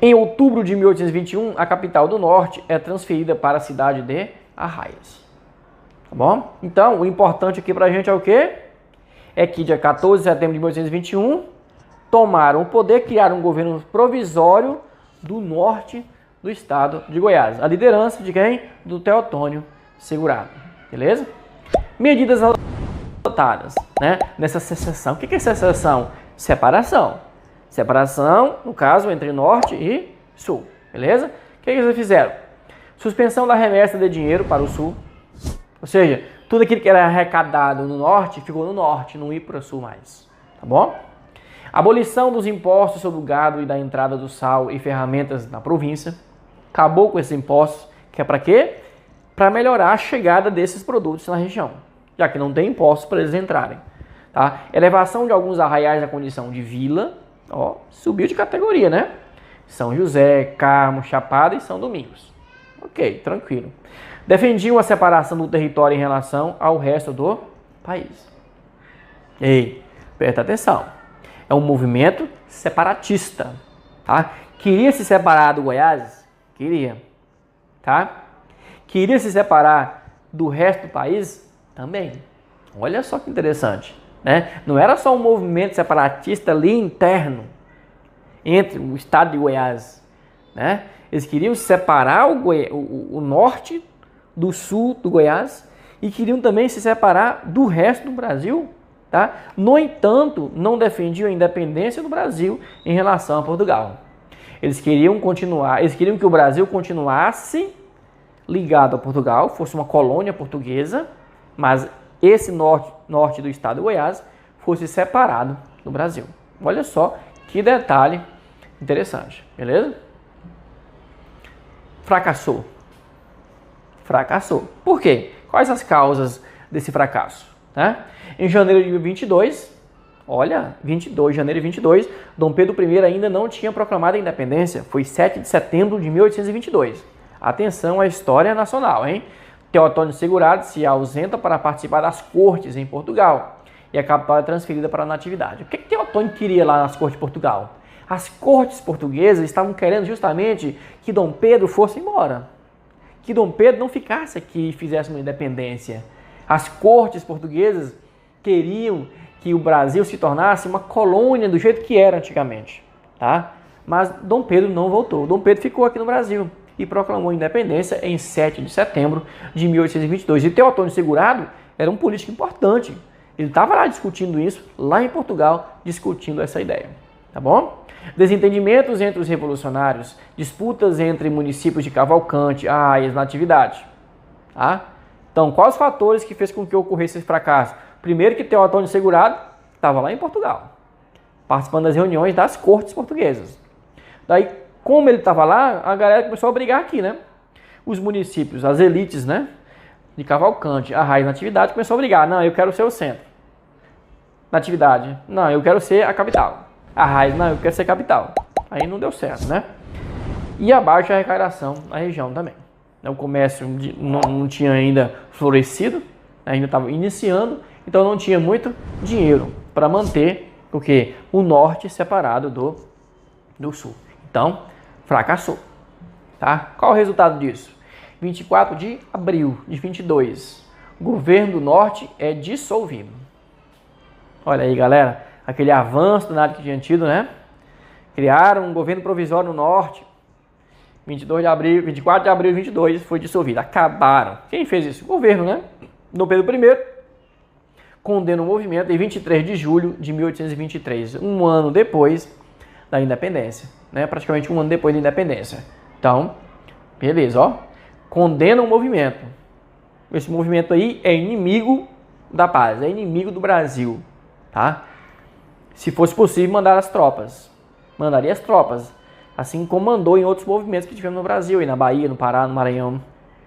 Em outubro de 1821, a capital do norte é transferida para a cidade de Arraias. Tá bom? Então, o importante aqui pra gente é o quê? É que dia 14 de setembro de 1821, tomaram o poder, criaram um governo provisório do norte do estado de Goiás. A liderança de quem? Do Teotônio Segurado. Beleza? Medidas adotadas, né, nessa secessão. O que é secessão? Separação. Separação, no caso, entre norte e sul. Beleza? O que eles fizeram? Suspensão da remessa de dinheiro para o sul. Ou seja, tudo aquilo que era arrecadado no norte, ficou no norte, não ia para o sul mais. Tá bom? Abolição dos impostos sobre o gado e da entrada do sal e ferramentas na província. Acabou com esses impostos, que é para quê? Para melhorar a chegada desses produtos na região, já que não tem impostos para eles entrarem. Tá? Elevação de alguns arraiais na condição de vila, ó, subiu de categoria, né? São José, Carmo, Chapada e São Domingos. Ok, tranquilo. Defendiam a separação do território em relação ao resto do país. Ei, presta atenção. É um movimento separatista, tá? Queria se separar do Goiás? Queria, tá? Queria se separar do resto do país? Também. Olha só que interessante, né? Não era só um movimento separatista ali interno entre o estado de Goiás. né? Eles queriam separar o norte do sul do Goiás e queriam também se separar do resto do Brasil, tá? No entanto, não defendiam a independência do Brasil em relação a Portugal. Eles queriam que o Brasil continuasse ligado a Portugal, fosse uma colônia portuguesa, mas esse norte do estado de Goiás fosse separado do Brasil. Olha só que detalhe interessante, beleza? Fracassou. Por quê? Quais as causas desse fracasso? Né? Em janeiro de 22, janeiro de 22, Dom Pedro I ainda não tinha proclamado a independência. Foi 7 de setembro de 1822. Atenção à história nacional, hein? Teotônio Segurado se ausenta para participar das cortes em Portugal e a capital é transferida para a Natividade. O que Teotônio queria lá nas cortes de Portugal? As cortes portuguesas estavam querendo justamente que Dom Pedro fosse embora. Que Dom Pedro não ficasse aqui e fizesse uma independência. As cortes portuguesas queriam que o Brasil se tornasse uma colônia do jeito que era antigamente, tá? Mas Dom Pedro não voltou. Dom Pedro ficou aqui no Brasil e proclamou a independência em 7 de setembro de 1822. E Teotônio Segurado era um político importante. Ele estava lá discutindo isso, lá em Portugal, discutindo essa ideia, tá bom? Desentendimentos entre os revolucionários, disputas entre municípios de Cavalcante, e Natividade. Tá? Então, quais os fatores que fez com que ocorresse esse fracasso? Primeiro que Teotônio Segurado estava lá em Portugal, participando das reuniões das cortes portuguesas. Daí, como ele estava lá, a galera começou a brigar aqui, né? Os municípios, as elites, né? De Cavalcante, Arraias e Natividade, começou a brigar. Não, eu quero ser o centro. Natividade, não, eu quero ser a capital. Arraias, não, eu quero ser capital. Aí não deu certo, né? E a baixa arrecadação na região também. O comércio não tinha ainda florescido, ainda estava iniciando, então não tinha muito dinheiro para manter o norte separado do sul. Então, fracassou. Tá? Qual o resultado disso? 24 de abril de 22, o governo do norte é dissolvido. Olha aí, galera, aquele avanço do nada que tinha tido, né? Criaram um governo provisório no norte. 24 de abril de 22 foi dissolvido. Acabaram. Quem fez isso? O governo, né? Dom Pedro I condena o movimento em 23 de julho de 1823, um ano depois da independência, né? Praticamente um ano depois da independência. Então, beleza, ó. Condena o movimento. Esse movimento aí é inimigo da paz, é inimigo do Brasil, tá? Se fosse possível, mandar as tropas. Mandaria as tropas, assim como mandou em outros movimentos que tivemos no Brasil, aí na Bahia, no Pará, no Maranhão,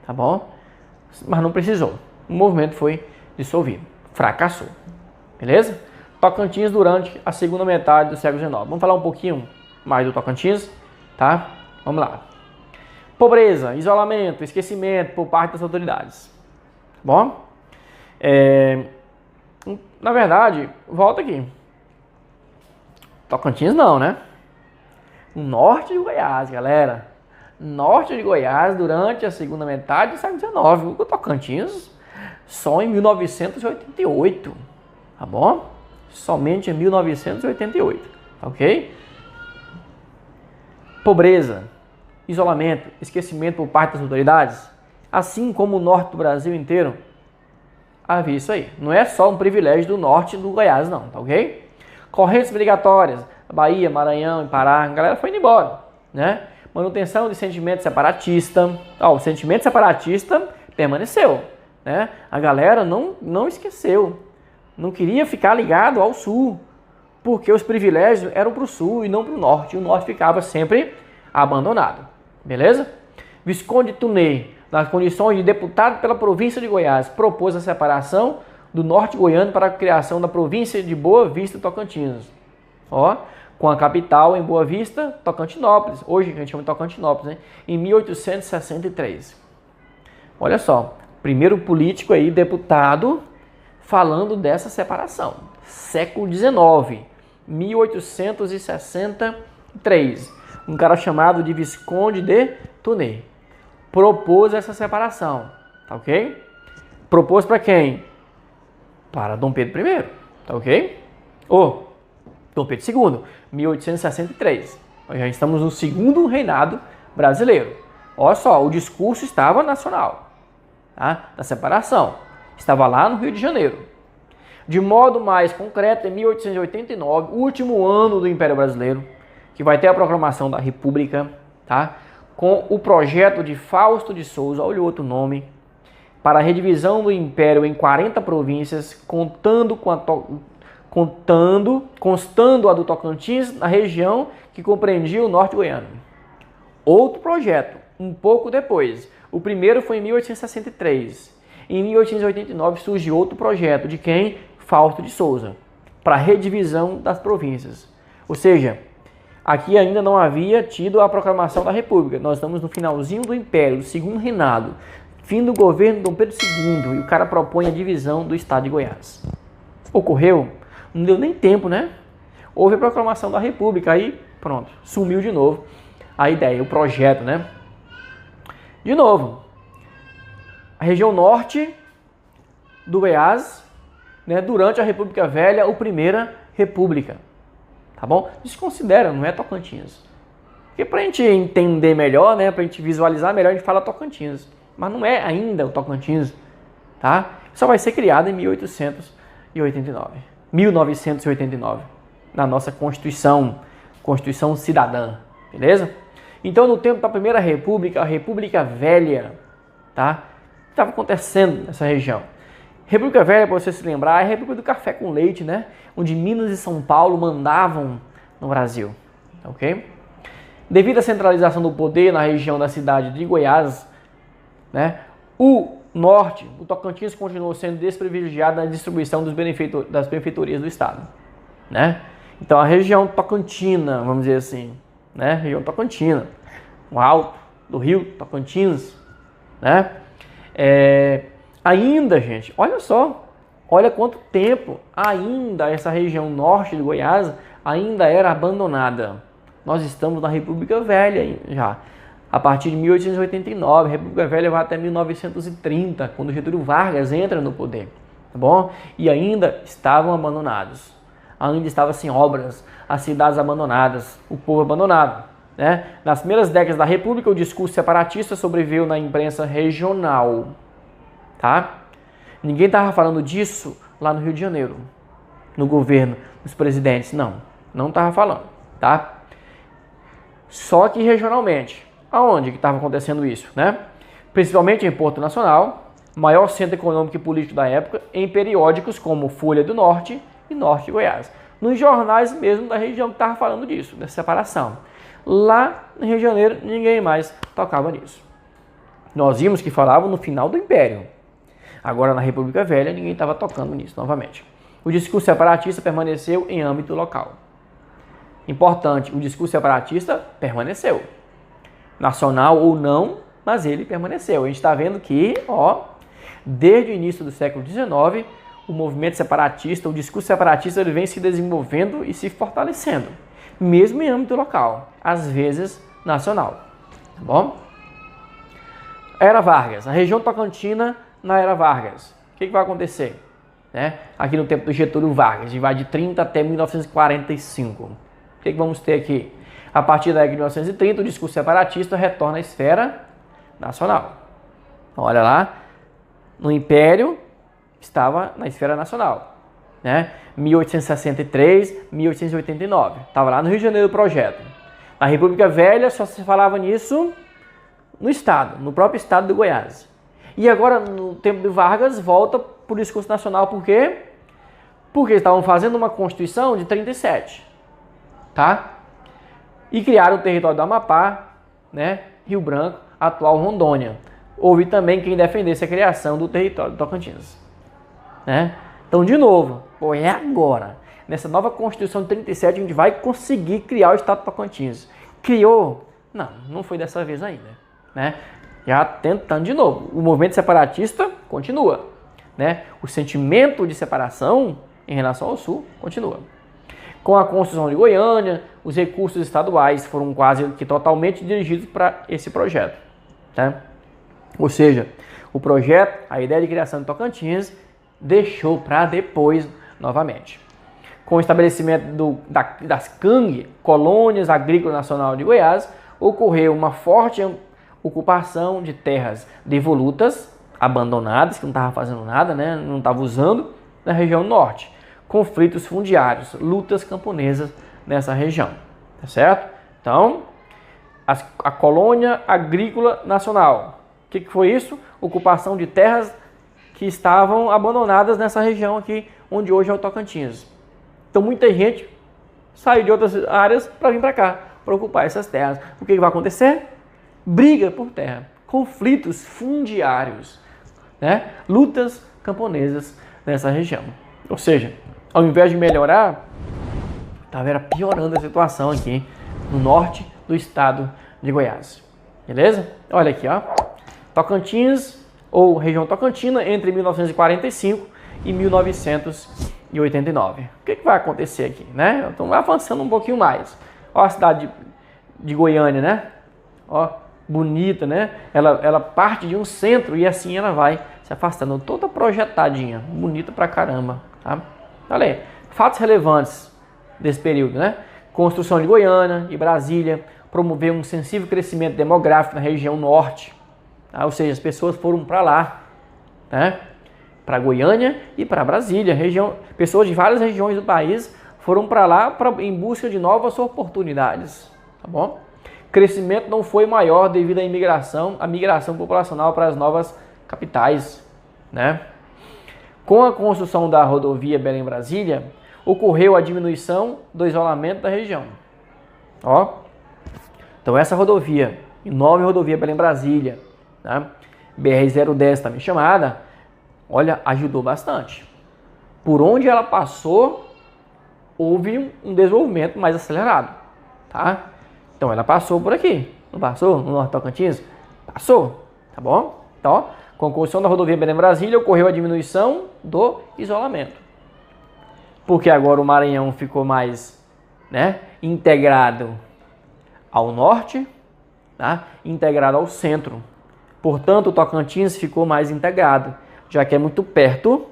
tá bom? Mas não precisou. O movimento foi dissolvido. Fracassou. Beleza? Tocantins durante a segunda metade do século XIX. Vamos falar um pouquinho mais do Tocantins, tá? Vamos lá. Pobreza, isolamento, esquecimento por parte das autoridades. Tá bom? Na verdade, volta aqui. Tocantins não, né? O norte de Goiás, galera. Norte de Goiás durante a segunda metade do século XIX. O Tocantins só em 1988. Tá bom? Somente em 1988. Ok? Pobreza, isolamento, esquecimento por parte das autoridades, assim como o norte do Brasil inteiro, havia isso aí. Não é só um privilégio do norte do Goiás, não, tá ok? Correntes migratórias, Bahia, Maranhão e Pará, a galera foi indo embora, né? Manutenção de sentimento separatista. O sentimento separatista permaneceu, né? A galera não esqueceu, não queria ficar ligado ao sul, porque os privilégios eram para o sul e não para o norte. E o norte ficava sempre abandonado. Beleza? Visconde Tunei, nas condições de deputado pela província de Goiás, propôs a separação do norte goiano para a criação da província de Boa Vista Tocantins. Com a capital em Boa Vista, Tocantinópolis. Hoje a gente chama de Tocantinópolis, né? Em 1863. Olha só, primeiro político aí, deputado, falando dessa separação. Século XIX, 1863. Um cara chamado de Visconde de Tunei propôs essa separação, tá ok? Propôs para quem? Para Dom Pedro I, tá ok? Dom Pedro II, 1863. Nós já estamos no segundo reinado brasileiro. Olha só, o discurso estava nacional, tá? Da separação. Estava lá no Rio de Janeiro. De modo mais concreto, em 1889, último ano do Império Brasileiro, que vai ter a proclamação da República, tá? Com o projeto de Fausto de Souza, olha o outro nome, para a redivisão do Império em 40 províncias, constando a do Tocantins na região que compreendia o norte goiano. Outro projeto, um pouco depois. O primeiro foi em 1863. Em 1889 surge outro projeto, de quem? Fausto de Souza, para a redivisão das províncias. Ou seja, aqui ainda não havia tido a proclamação da República. Nós estamos no finalzinho do Império, do segundo reinado, fim do governo de Dom Pedro II, e o cara propõe a divisão do estado de Goiás. Ocorreu? Não deu nem tempo, né? Houve a proclamação da República, aí pronto, sumiu de novo a ideia, o projeto, né? De novo, a região norte do Goiás, né, durante a República Velha, ou Primeira República, tá bom? Desconsidera, não é Tocantins. Porque para a gente entender melhor, né, para a gente visualizar melhor, a gente fala Tocantins. Mas não é ainda o Tocantins, tá? Só vai ser criado em 1989, na nossa Constituição Cidadã, beleza? Então, no tempo da Primeira República, a República Velha, tá? O que estava acontecendo nessa região? República Velha, para você se lembrar, é a República do Café com Leite, né? Onde Minas e São Paulo mandavam no Brasil, ok? Devido à centralização do poder na região da cidade de Goiás, né? O norte, o Tocantins, continuou sendo desprivilegiado na distribuição das benfeitorias do estado, né? Então, a região tocantina, vamos dizer assim, né? Região tocantina, o alto do rio Tocantins, né? Ainda, gente, olha só, olha quanto tempo ainda essa região norte de Goiás ainda era abandonada. Nós estamos na República Velha já. A partir de 1889, a República Velha vai até 1930, quando Getúlio Vargas entra no poder, tá bom? E ainda estavam abandonados, ainda estavam sem obras, as cidades abandonadas, o povo abandonado, né? Nas primeiras décadas da República, o discurso separatista sobreviveu na imprensa regional, tá? Ninguém estava falando disso lá no Rio de Janeiro, no governo, nos presidentes, não estava falando, tá? Só que regionalmente. Aonde que estava acontecendo isso, né? Principalmente em Porto Nacional, maior centro econômico e político da época, em periódicos como Folha do Norte e Norte de Goiás. Nos jornais mesmo da região que estava falando disso, dessa separação. Lá no Rio de Janeiro, ninguém mais tocava nisso. Nós vimos que falavam no final do Império. Agora, na República Velha, ninguém estava tocando nisso novamente. O discurso separatista permaneceu em âmbito local. Importante, o discurso separatista permaneceu. Nacional ou não, mas ele permaneceu. A gente está vendo que, desde o início do século XIX, o movimento separatista, o discurso separatista, ele vem se desenvolvendo e se fortalecendo, mesmo em âmbito local, às vezes nacional, tá bom? Era Vargas, a região tocantina na Era Vargas. O que vai acontecer? Né? Aqui no tempo do Getúlio Vargas, vai de 30 até 1945. O que vamos ter aqui? A partir da década de 1930, o discurso separatista retorna à esfera nacional. Olha lá, no Império estava na esfera nacional, né? 1863, 1889, estava lá no Rio de Janeiro o projeto. Na República Velha só se falava nisso no estado, no próprio estado do Goiás. E agora, no tempo de Vargas, volta para o discurso nacional, por quê? Porque estavam fazendo uma Constituição de 37, tá? E criaram o território do Amapá, né, Rio Branco, atual Rondônia. Houve também quem defendesse a criação do território do Tocantins, né? Então, de novo, é agora. Nessa nova Constituição de 37, a gente vai conseguir criar o Estado do Tocantins. Criou? Não foi dessa vez ainda, né? Já tentando de novo. O movimento separatista continua, né? O sentimento de separação em relação ao Sul continua. Com a Constituição de Goiânia, os recursos estaduais foram quase que totalmente dirigidos para esse projeto, tá? Ou seja, o projeto, a ideia de criação de Tocantins, deixou para depois novamente. Com o estabelecimento das CANG, Colônias Agrícolas Nacional de Goiás, ocorreu uma forte ocupação de terras devolutas, abandonadas, que não estavam fazendo nada, né? Não estavam usando, na região norte. Conflitos fundiários, lutas camponesas nessa região, tá certo? Então, a colônia agrícola nacional. O que foi isso? Ocupação de terras que estavam abandonadas nessa região aqui, onde hoje é o Tocantins. Então, muita gente saiu de outras áreas para vir para cá, para ocupar essas terras. O que vai acontecer? Briga por terra, conflitos fundiários, né? Lutas camponesas nessa região. Ou seja, ao invés de melhorar, estava piorando a situação aqui no norte do estado de Goiás. Beleza? Olha aqui, ó. Tocantins, ou região Tocantina, entre 1945 e 1989. O que vai acontecer aqui, né? Então, avançando um pouquinho mais. Ó a cidade de Goiânia, né? Ó, bonita, né? Ela parte de um centro e assim ela vai se afastando, toda projetadinha, bonita pra caramba, tá? Olha aí, fatos relevantes desse período, né? Construção de Goiânia e Brasília, promoveu um sensível crescimento demográfico na região norte, tá? Ou seja, as pessoas foram para lá, né? Para Goiânia e para Brasília, pessoas de várias regiões do país foram para lá em busca de novas oportunidades, tá bom? Crescimento não foi maior devido à migração populacional para as novas capitais, né? Com a construção da rodovia Belém-Brasília, ocorreu a diminuição do isolamento da região. Ó, então essa rodovia, nova rodovia Belém-Brasília, né? BR-010 também chamada, olha, ajudou bastante. Por onde ela passou, houve um desenvolvimento mais acelerado, tá? Então ela passou por aqui, não passou? No Norte Tocantins? Passou, tá bom? Então, com a construção da rodovia Belém-Brasília, ocorreu a diminuição do isolamento. Porque agora o Maranhão ficou mais, né, integrado ao norte, tá? Integrado ao centro. Portanto, o Tocantins ficou mais integrado, já que é muito perto,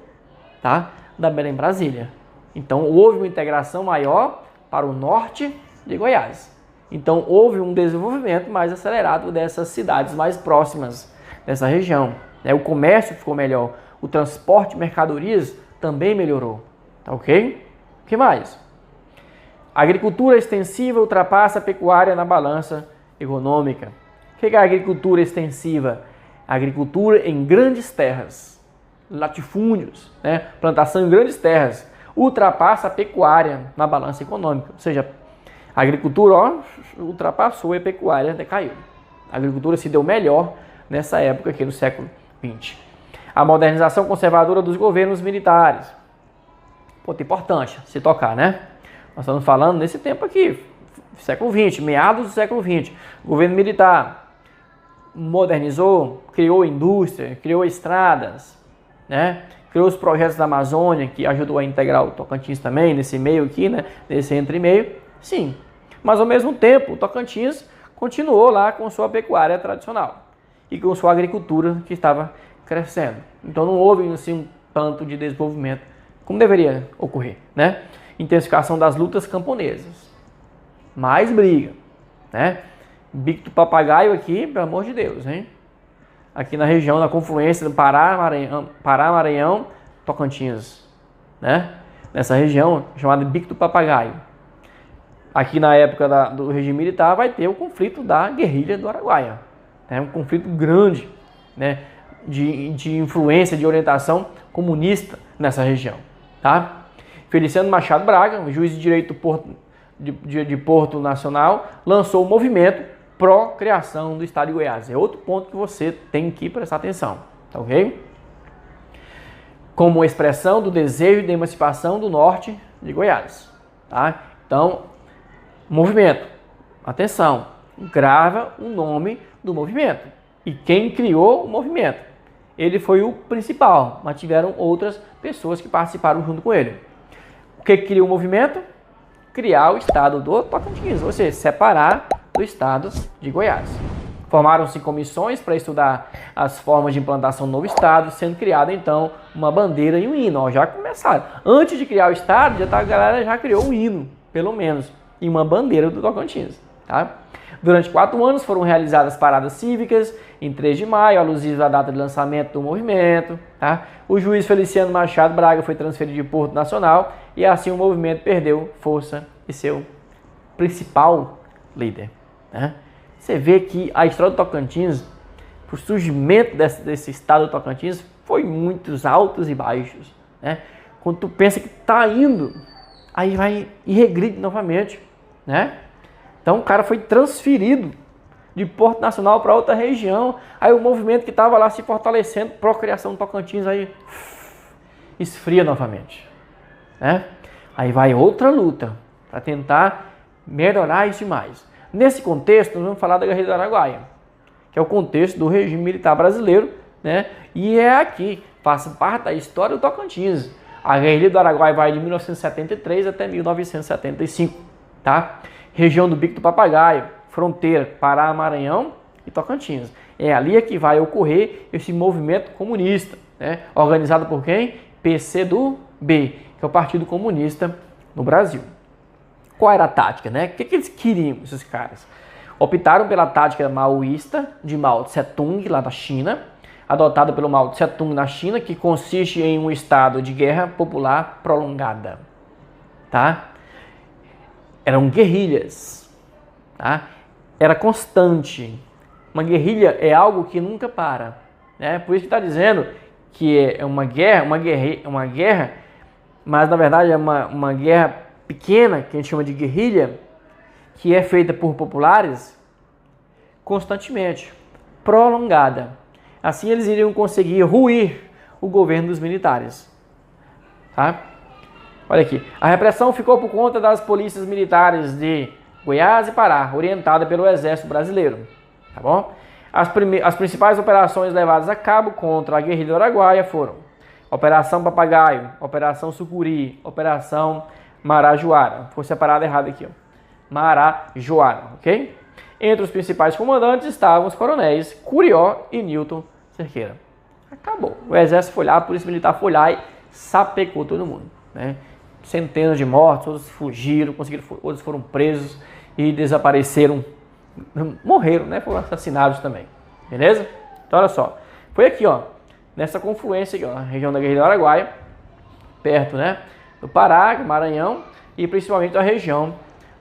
tá, da Belém-Brasília. Então, houve uma integração maior para o norte de Goiás. Então, houve um desenvolvimento mais acelerado dessas cidades mais próximas dessa região. O comércio ficou melhor, o transporte de mercadorias também melhorou. Tá ok? O que mais? A agricultura extensiva ultrapassa a pecuária na balança econômica. O que é a agricultura extensiva? A agricultura em grandes terras, latifúndios, né? Plantação em grandes terras, ultrapassa a pecuária na balança econômica. Ou seja, a agricultura ultrapassou e a pecuária decaiu. A agricultura se deu melhor nessa época aqui no século XX. A modernização conservadora dos governos militares. Ponto importante se tocar, né? Nós estamos falando nesse tempo aqui, século XX, meados do século XX. O governo militar modernizou, criou indústria, criou estradas, né? Criou os projetos da Amazônia, que ajudou a integrar o Tocantins também, nesse meio aqui, né? Nesse entre-meio. Sim, mas ao mesmo tempo o Tocantins continuou lá com sua pecuária tradicional e com sua agricultura que estava crescendo. Então não houve assim, um tanto de desenvolvimento como deveria ocorrer, né? Intensificação das lutas camponesas. Mais briga, né? Bico do papagaio aqui, pelo amor de Deus, hein? Aqui na região da confluência do Pará, Maranhão, Tocantins, né? Nessa região chamada Bico do Papagaio. Aqui na época do regime militar vai ter o conflito da guerrilha do Araguaia. É um conflito grande, né? De influência, de orientação comunista nessa região, tá? Feliciano Machado Braga, juiz de direito de Porto Nacional, lançou o movimento pró-criação do estado de Goiás. É outro ponto que você tem que prestar atenção, tá ok? Como expressão do desejo de emancipação do norte de Goiás, tá? Então, movimento, atenção, grava o nome do movimento e quem criou o movimento. Ele foi o principal, mas tiveram outras pessoas que participaram junto com ele. O que criou o movimento? Criar o estado do Tocantins, ou seja, separar do estado de Goiás. Formaram-se comissões para estudar as formas de implantação do novo estado, sendo criada então uma bandeira e um hino. Ó, já começaram. Antes de criar o estado, a galera já criou um hino, pelo menos, e uma bandeira do Tocantins. Tá? Durante 4 anos foram realizadas paradas cívicas em 3 de maio, alusivas à data de lançamento do movimento. Tá? O juiz Feliciano Machado Braga foi transferido de Porto Nacional e assim o movimento perdeu força e seu principal líder. Né? Você vê que a história do Tocantins, o surgimento desse estado do Tocantins, foi muitos altos e baixos. Né? Quando tu pensa que está indo, aí vai e regride novamente. Né? Então o cara foi transferido de Porto Nacional para outra região. Aí o movimento que estava lá se fortalecendo, procriação do Tocantins, aí esfria novamente. Né? Aí vai outra luta para tentar melhorar isso mais. Nesse contexto, nós vamos falar da Guerrilha do Araguaia, que é o contexto do regime militar brasileiro, né? E é aqui, faz parte da história do Tocantins. A Guerrilha do Araguaia vai de 1973 até 1975, tá? Região do Bico do Papagaio, fronteira Pará, Maranhão e Tocantins. É ali que vai ocorrer esse movimento comunista, né? Organizado por quem? PCdoB, que é o Partido Comunista no Brasil. Qual era a tática, né? O que eles queriam, esses caras? Optaram pela tática maoísta de Mao Tse-tung, lá da China, adotada pelo Mao Tse-tung na China, que consiste em um estado de guerra popular prolongada. Tá? Eram guerrilhas. Tá? Era constante. Uma guerrilha é algo que nunca para. Né? Por isso que está dizendo que é uma guerra, mas na verdade é uma guerra pequena, que a gente chama de guerrilha, que é feita por populares constantemente, prolongada. Assim eles iriam conseguir ruir o governo dos militares. Tá? Olha aqui, a repressão ficou por conta das polícias militares de Goiás e Pará, orientada pelo Exército Brasileiro. Tá bom? As principais operações levadas a cabo contra a Guerrilha do Araguaia foram Operação Papagaio, Operação Sucuri, Operação Marajoara. Ficou separado errado aqui, ó. Marajoara, ok? Entre os principais comandantes estavam os coronéis Curió e Newton Cerqueira. Acabou. O exército foi lá, a polícia militar foi lá e sapecou todo mundo. Né? Centenas de mortos, outros fugiram, outros foram presos e desapareceram. Morreram, né? Foram assassinados também. Beleza? Então, olha só. Foi aqui, ó. Nessa confluência aqui, ó, na região da Guerrilha do Araguaia, perto, né? Do Pará, Maranhão e principalmente da região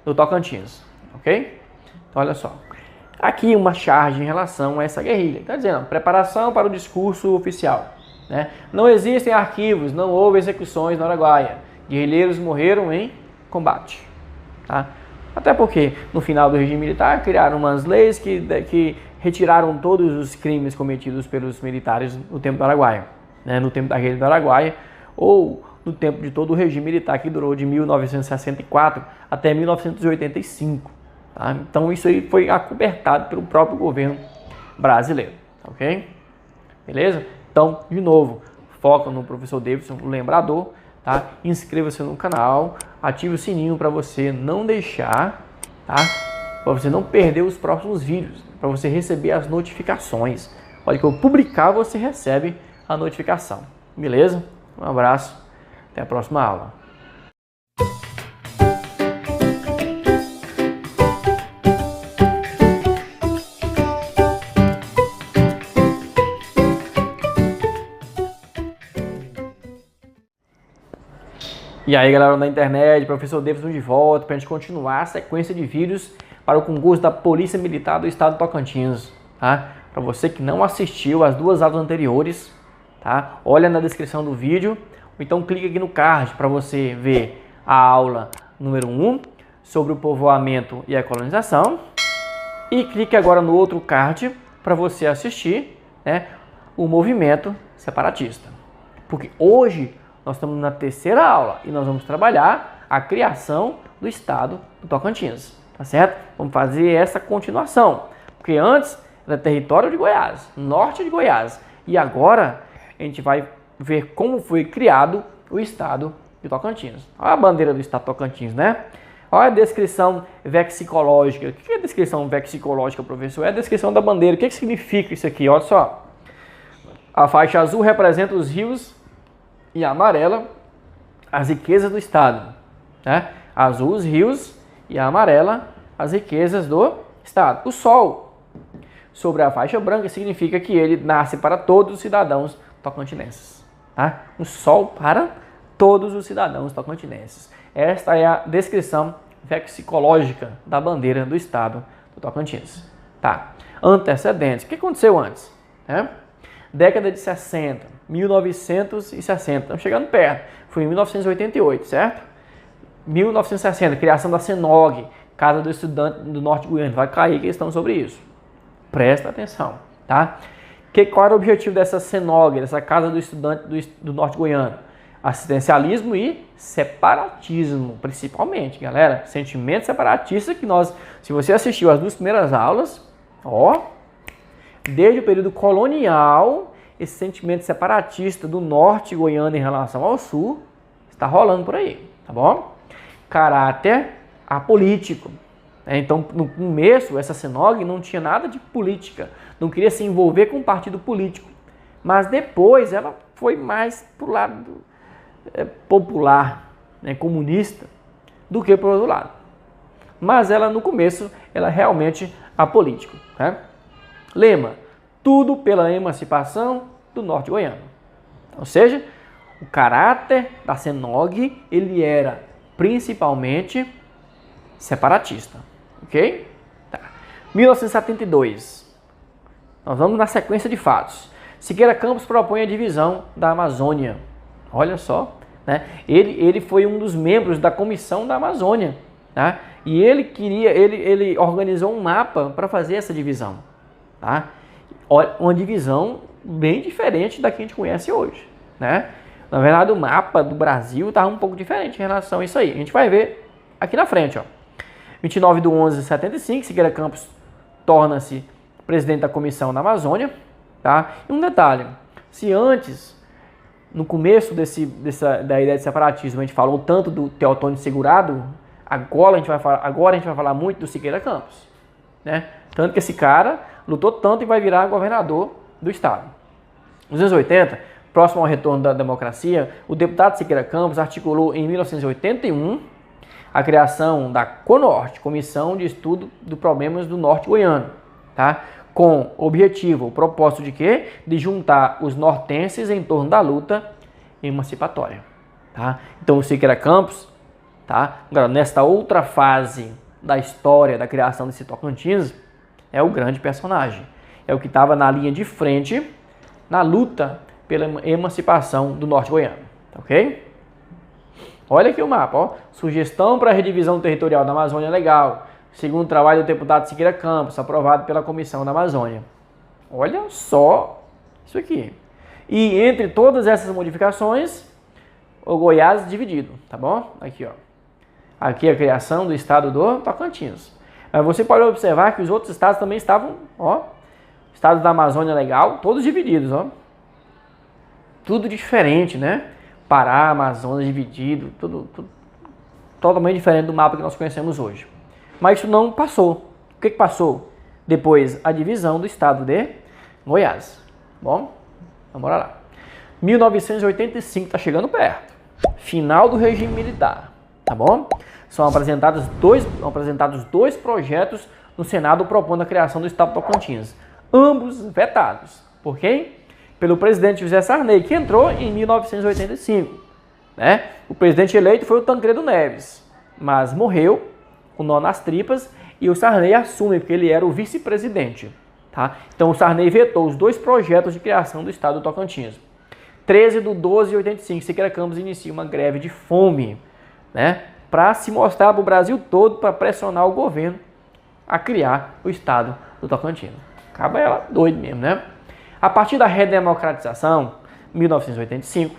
do Tocantins, ok? Então, olha só. Aqui uma charge em relação a essa guerrilha. Está dizendo, ó, preparação para o discurso oficial. Né? Não existem arquivos, não houve execuções no Araguaia. Guerrilheiros morreram em combate. Tá? Até porque, no final do regime militar, criaram umas leis que retiraram todos os crimes cometidos pelos militares no tempo do Araguaia. Né? No tempo da Guerrilha do Araguaia, ou no tempo de todo o regime militar que durou de 1964 até 1985. Tá? Então isso aí foi acobertado pelo próprio governo brasileiro. Ok? Beleza? Então, de novo, foca no professor Davidson, o lembrador. Tá? Inscreva-se no canal, ative o sininho para você não deixar, tá? Para você não perder os próximos vídeos, para você receber as notificações. Olha que eu publicar, você recebe a notificação. Beleza? Um abraço. Até a próxima aula. E aí, galera da internet, professor Davidson de volta para a gente continuar a sequência de vídeos para o concurso da Polícia Militar do Estado do Tocantins. Tá? Para você que não assistiu às 2 aulas anteriores, tá? Olha na descrição do vídeo. Então clique aqui no card para você ver a aula número 1 sobre o povoamento e a colonização. E clique agora no outro card para você assistir, né, o movimento separatista. Porque hoje nós estamos na 3ª aula e nós vamos trabalhar a criação do Estado do Tocantins. Tá certo? Vamos fazer essa continuação. Porque antes era território de Goiás, norte de Goiás. E agora a gente vai ver como foi criado o Estado de Tocantins. Olha a bandeira do Estado de Tocantins, né? Olha a descrição vexicológica. O que é a descrição vexicológica, professor? É a descrição da bandeira. O que significa isso aqui? Olha só. A faixa azul representa os rios e a amarela as riquezas do Estado. Né? Azul, os rios, e a amarela, as riquezas do estado. O sol sobre a faixa branca significa que ele nasce para todos os cidadãos tocantinenses. Tá? Um sol para todos os cidadãos tocantinenses. Esta é a descrição lexicológica da bandeira do estado do Tocantins. Tá. Antecedentes. O que aconteceu antes? Década de 60, 1960, estamos chegando perto. Foi em 1988, certo? 1960, criação da CENOG, Casa do Estudante do Norte Goiano. Vai cair questão sobre isso. Presta atenção, tá? Qual era o objetivo dessa CENOG, dessa Casa do Estudante do Norte Goiano? Assistencialismo e separatismo, principalmente, galera. Sentimento separatista que nós, se você assistiu as 2 primeiras aulas, desde o período colonial, esse sentimento separatista do norte goiano em relação ao sul está rolando por aí, tá bom? Caráter apolítico. Então, no começo, essa CENOG não tinha nada de política, não queria se envolver com um partido político, mas depois ela foi mais para o lado popular, comunista, do que para o outro lado. Mas ela, no começo, ela é realmente apolítico. Lema: tudo pela emancipação do norte goiano. Ou seja, o caráter da CENOG, ele era principalmente separatista. Ok? Tá. 1972. Nós vamos na sequência de fatos. Siqueira Campos propõe a divisão da Amazônia. Olha só, né? Ele foi um dos membros da Comissão da Amazônia, tá? E ele organizou um mapa para fazer essa divisão, tá? Uma divisão bem diferente da que a gente conhece hoje, né? Na verdade, o mapa do Brasil está um pouco diferente em relação a isso aí. A gente vai ver aqui na frente, 29/11/75, Siqueira Campos torna-se presidente da Comissão da Amazônia, tá? E um detalhe, se antes, no começo da ideia de separatismo, a gente falou tanto do Teotônio Segurado, agora a gente vai falar muito do Siqueira Campos, né? Tanto que esse cara lutou tanto e vai virar governador do estado. Nos anos 80, próximo ao retorno da democracia, o deputado Siqueira Campos articulou em 1981 a criação da CONORTE, Comissão de Estudo dos Problemas do Norte Goiano, tá? Com o objetivo, o propósito de quê? De juntar os nortenses em torno da luta emancipatória, tá? Então o Siqueira Campos, tá? Agora, nesta outra fase da história da criação desse Tocantins, é o grande personagem, é o que estava na linha de frente na luta pela emancipação do norte goiano, ok? Olha aqui o mapa, sugestão para a redivisão territorial da Amazônia legal, segundo o trabalho do deputado Siqueira Campos, aprovado pela Comissão da Amazônia. Olha só isso aqui. E entre todas essas modificações, o Goiás dividido, tá bom? Aqui, aqui a criação do estado do Tocantins. Mas você pode observar que os outros estados também estavam, estado da Amazônia legal, todos divididos, Tudo diferente, né? Pará, Amazonas dividido, tudo totalmente diferente do mapa que nós conhecemos hoje. Mas isso não passou. O que passou? Depois, a divisão do estado de Goiás. Bom, vamos lá. 1985, está chegando perto. Final do regime militar, tá bom? São apresentados dois projetos no Senado propondo a criação do estado do Tocantins. Ambos vetados. Por quem? Pelo presidente José Sarney, que entrou em 1985. Né? O presidente eleito foi o Tancredo Neves, mas morreu com nó nas tripas e o Sarney assume, porque ele era o vice-presidente. Tá? Então o Sarney vetou os dois projetos de criação do estado do Tocantins. 13/12/85, Siqueira Campos inicia uma greve de fome, né? Para se mostrar para o Brasil todo, para pressionar o governo a criar o estado do Tocantins. Acaba ela doido mesmo, né? A partir da redemocratização, 1985,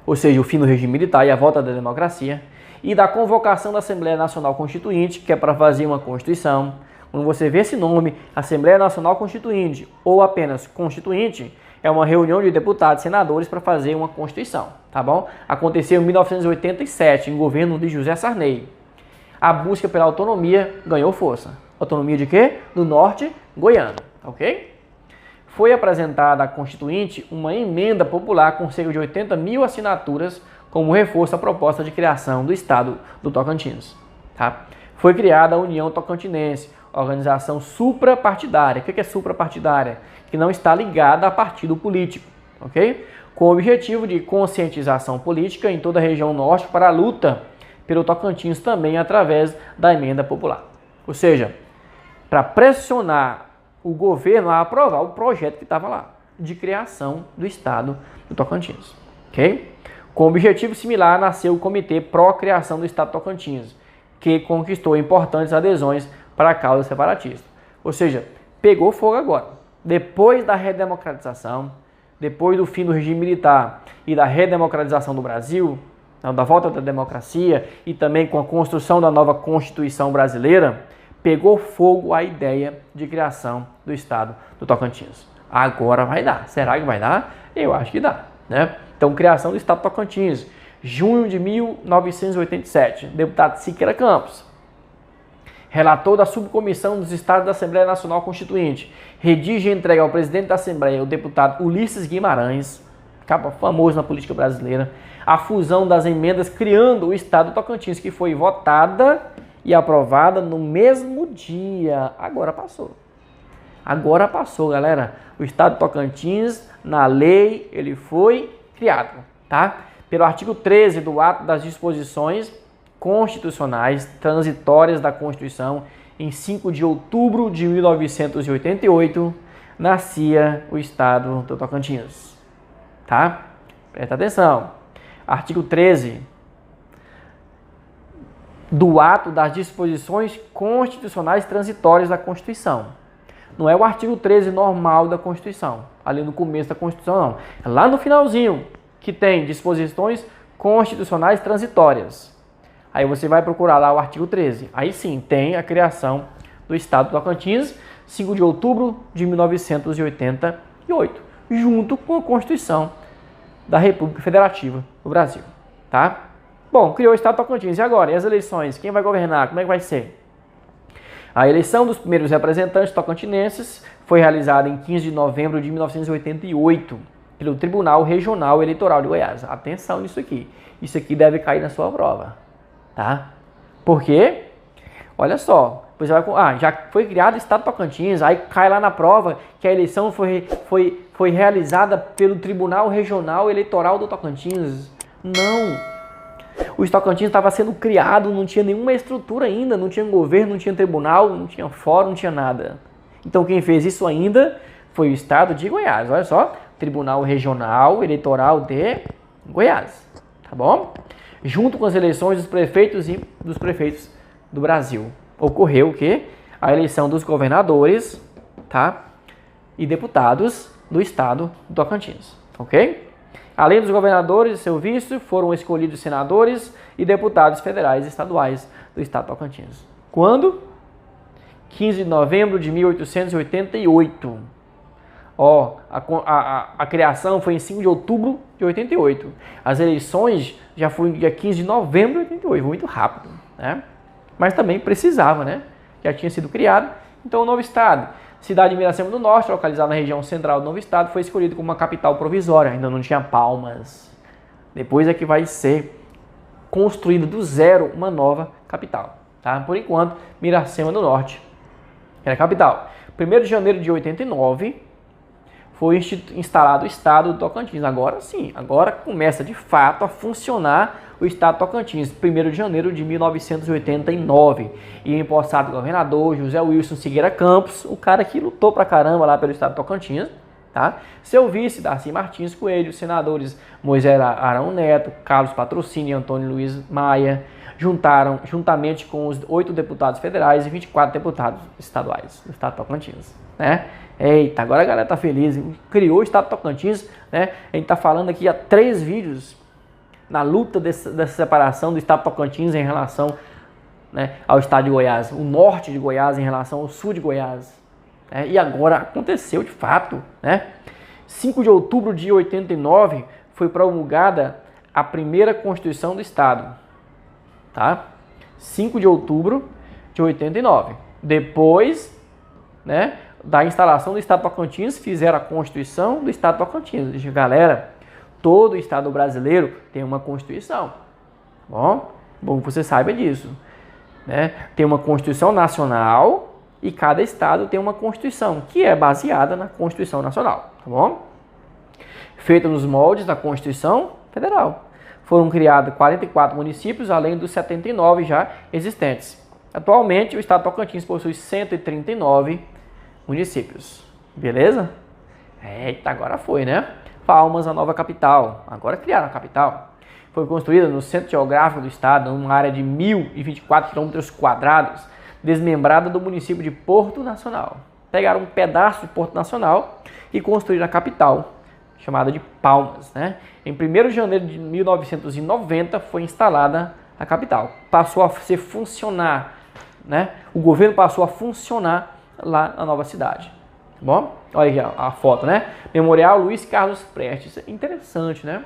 ou seja, o fim do regime militar e a volta da democracia, e da convocação da Assembleia Nacional Constituinte, que é para fazer uma Constituição. Quando você vê esse nome, Assembleia Nacional Constituinte, ou apenas Constituinte, é uma reunião de deputados e senadores para fazer uma Constituição, tá bom? Aconteceu em 1987, em governo de José Sarney. A busca pela autonomia ganhou força. Autonomia de quê? Do norte goiano, ok? Foi apresentada à Constituinte uma emenda popular com cerca de 80 mil assinaturas como reforço à proposta de criação do estado do Tocantins. Tá? Foi criada a União Tocantinense, organização suprapartidária. O que é suprapartidária? Que não está ligada a partido político, ok? Com o objetivo de conscientização política em toda a região norte para a luta pelo Tocantins também através da emenda popular. Ou seja, para pressionar o governo a aprovar o projeto que estava lá, de criação do estado do Tocantins, ok? Com objetivo similar, nasceu o Comitê Pró-Criação do Estado do Tocantins, que conquistou importantes adesões para a causa separatista. Ou seja, pegou fogo agora. Depois da redemocratização, depois do fim do regime militar e da redemocratização do Brasil, da volta da democracia e também com a construção da nova Constituição brasileira, pegou fogo a ideia de criação do estado do Tocantins. Agora vai dar. Será que vai dar? Eu acho que dá, né? Então, criação do estado do Tocantins, junho de 1987, deputado Siqueira Campos, relator da subcomissão dos estados da Assembleia Nacional Constituinte, redige e entrega ao presidente da Assembleia, o deputado Ulisses Guimarães, capa famoso na política brasileira, a fusão das emendas criando o estado do Tocantins, que foi votada e aprovada no mesmo dia. Agora passou. Agora passou, galera. O estado do Tocantins, na lei, ele foi criado, tá? Pelo artigo 13 do ato das disposições constitucionais transitórias da Constituição, em 5 de outubro de 1988, nascia o estado do Tocantins, tá? Presta atenção. Artigo 13 do ato das disposições constitucionais transitórias da Constituição. Não é o artigo 13 normal da Constituição, ali no começo da Constituição, não. É lá no finalzinho que tem disposições constitucionais transitórias. Aí você vai procurar lá o artigo 13. Aí sim, tem a criação do estado do Tocantins, 5 de outubro de 1988, junto com a Constituição da República Federativa do Brasil, tá? Bom, criou o estado do Tocantins. E agora? E as eleições? Quem vai governar? Como é que vai ser? A eleição dos primeiros representantes tocantinenses foi realizada em 15 de novembro de 1988 pelo Tribunal Regional Eleitoral de Goiás. Atenção nisso aqui. Isso aqui deve cair na sua prova, tá? Por quê? Olha só. Você vai, já foi criado o estado do Tocantins, aí cai lá na prova que a eleição foi realizada pelo Tribunal Regional Eleitoral do Tocantins. Não. O Tocantins estava sendo criado, não tinha nenhuma estrutura ainda, não tinha governo, não tinha tribunal, não tinha fórum, não tinha nada. Então quem fez isso ainda foi o estado de Goiás. Olha só, Tribunal Regional Eleitoral de Goiás, tá bom? Junto com as eleições dos prefeitos e dos prefeitos do Brasil. Ocorreu o quê? A eleição dos governadores, tá? E deputados do estado do Tocantins, ok? Além dos governadores e seu vice, foram escolhidos senadores e deputados federais e estaduais do estado do Tocantins. Quando? 15 de novembro de 1888. A criação foi em 5 de outubro de 88. As eleições já foram dia 15 de novembro de 88. Muito rápido, né? Mas também precisava, né? Já tinha sido criado. Então, o novo estado, cidade de Miracema do Norte, localizada na região central do novo estado, foi escolhido como uma capital provisória. Ainda não tinha Palmas. Depois é que vai ser construída do zero uma nova capital, tá? Por enquanto, Miracema do Norte era a capital. 1º de janeiro de 89 foi instalado o estado do Tocantins. Agora sim, agora começa de fato a funcionar o estado do Tocantins. 1º de janeiro de 1989. E empossado o governador José Wilson Siqueira Campos, o cara que lutou pra caramba lá pelo estado do Tocantins, tá? Seu vice, Darcy Martins Coelho, senadores Moisés Arão Neto, Carlos Patrocínio e Antônio Luiz Maia, juntamente com os 8 deputados federais e 24 deputados estaduais do estado do Tocantins, né? Eita, agora a galera tá feliz, criou o estado do Tocantins, né? A gente tá falando aqui há 3 vídeos na luta dessa separação do estado do Tocantins em relação, né, ao estado de Goiás, o norte de Goiás em relação ao sul de Goiás, né? E agora aconteceu de fato, né? 5 de outubro de 89 foi promulgada a primeira Constituição do estado, tá? 5 de outubro de 89. Depois, né, da instalação do estado do Tocantins, fizeram a Constituição do estado do Tocantins. Galera, todo estado brasileiro tem uma Constituição. Bom que você saiba disso, né? Tem uma Constituição Nacional E cada estado tem uma Constituição, que é baseada na Constituição Nacional, tá bom? Feita nos moldes da Constituição Federal. Foram criados 44 municípios, além dos 79 já existentes. Atualmente, o estado de Tocantins possui 139 municípios. Beleza? Eita, agora foi, né? Palmas, a nova capital. Agora criaram a capital. Foi construída no centro geográfico do estado, numa área de 1.024 km², desmembrada do município de Porto Nacional. Pegaram um pedaço de Porto Nacional e construíram a capital, chamada de Palmas, né? Em 1º de janeiro de 1990 foi instalada a capital. Passou a funcionar, né? O governo passou a funcionar lá na nova cidade. Tá bom? Olha aqui a foto, né? Memorial Luiz Carlos Prestes. É interessante, né?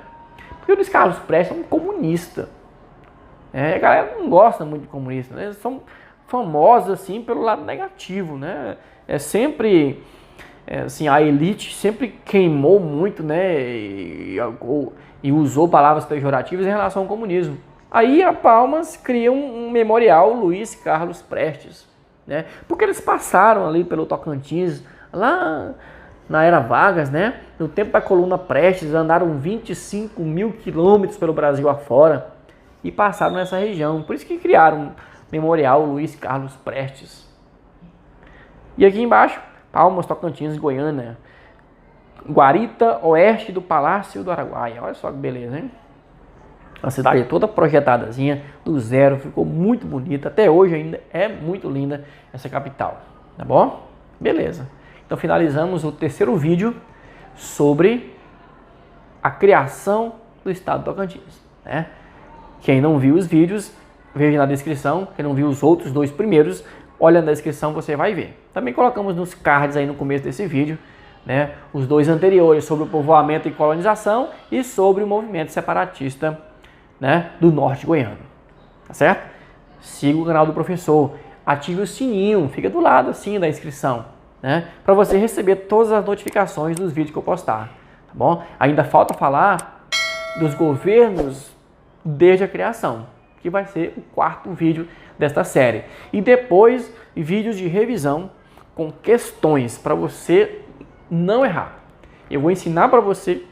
Porque o Luiz Carlos Prestes é um comunista. A galera não gosta muito de comunista, né? Eles são famosos assim pelo lado negativo, né? Assim, a elite sempre queimou muito, né? E usou palavras pejorativas em relação ao comunismo. Aí a Palmas cria um memorial Luiz Carlos Prestes, né? Porque eles passaram ali pelo Tocantins, lá na era Vargas, né? No tempo da coluna Prestes, andaram 25 mil quilômetros pelo Brasil afora e passaram nessa região. Por isso que criaram um memorial Luiz Carlos Prestes. E aqui embaixo, Palmas, Tocantins, Goiânia. Guarita, oeste do Palácio do Araguaia. Olha só que beleza, hein? A cidade toda projetadazinha, do zero, ficou muito bonita. Até hoje ainda é muito linda essa capital, tá bom? Beleza. Então finalizamos o terceiro vídeo sobre a criação do estado do Tocantins, né? Quem não viu os vídeos, veja na descrição. Quem não viu os outros 2 primeiros, olha na descrição, você vai ver. Também colocamos nos cards aí no começo desse vídeo, né, os 2 anteriores sobre o povoamento e colonização e sobre o movimento separatista, né, do norte goiano. Tá certo? Siga o canal do professor, ative o sininho, fica do lado assim da inscrição, né, para você receber todas as notificações dos vídeos que eu postar. Tá bom? Ainda falta falar dos governos desde a criação, que vai ser o 4º vídeo desta série. E depois, vídeos de revisão com questões para você não errar. Eu vou ensinar para você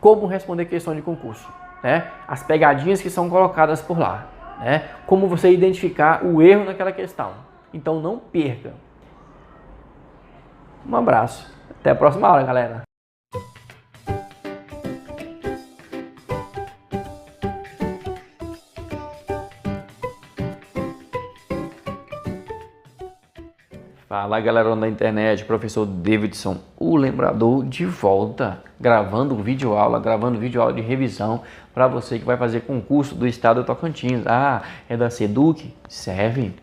como responder questão de concurso, né? As pegadinhas que são colocadas por lá, né? Como você identificar o erro naquela questão. Então não perca. Um abraço. Até a próxima aula, galera. Fala galera da internet, professor Davidson, o lembrador de volta, gravando vídeo aula de revisão para você que vai fazer concurso do estado do Tocantins. Ah, é da SEDUC? Serve.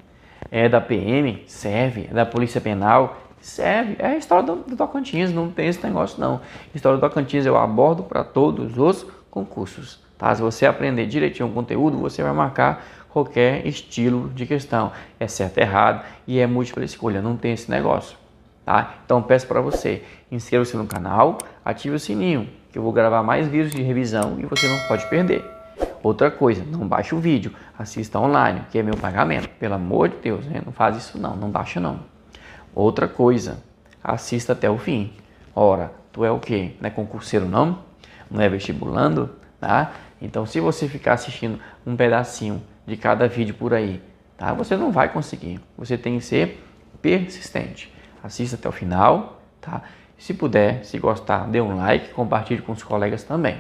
É da PM? Serve. É da Polícia Penal? Serve. É a história do Tocantins, não tem esse negócio não. História do Tocantins eu abordo para todos os concursos, tá? Se você aprender direitinho o conteúdo, você vai marcar qualquer estilo de questão, é certo, errado e é múltipla escolha, não tem esse negócio, tá? Então peço para você, inscreva-se no canal, ative o sininho, que eu vou gravar mais vídeos de revisão e você não pode perder. Outra coisa, não baixe o vídeo, assista online, que é meu pagamento, pelo amor de Deus, né? Não faz isso não baixa não. Outra coisa, assista até o fim. Ora, tu é o quê? Não é concurseiro não? Não é vestibulando, tá? Então se você ficar assistindo um pedacinho de cada vídeo por aí, tá? Você não vai conseguir. Você tem que ser persistente. Assista até o final, tá? Se puder, se gostar, dê um like, compartilhe com os colegas também.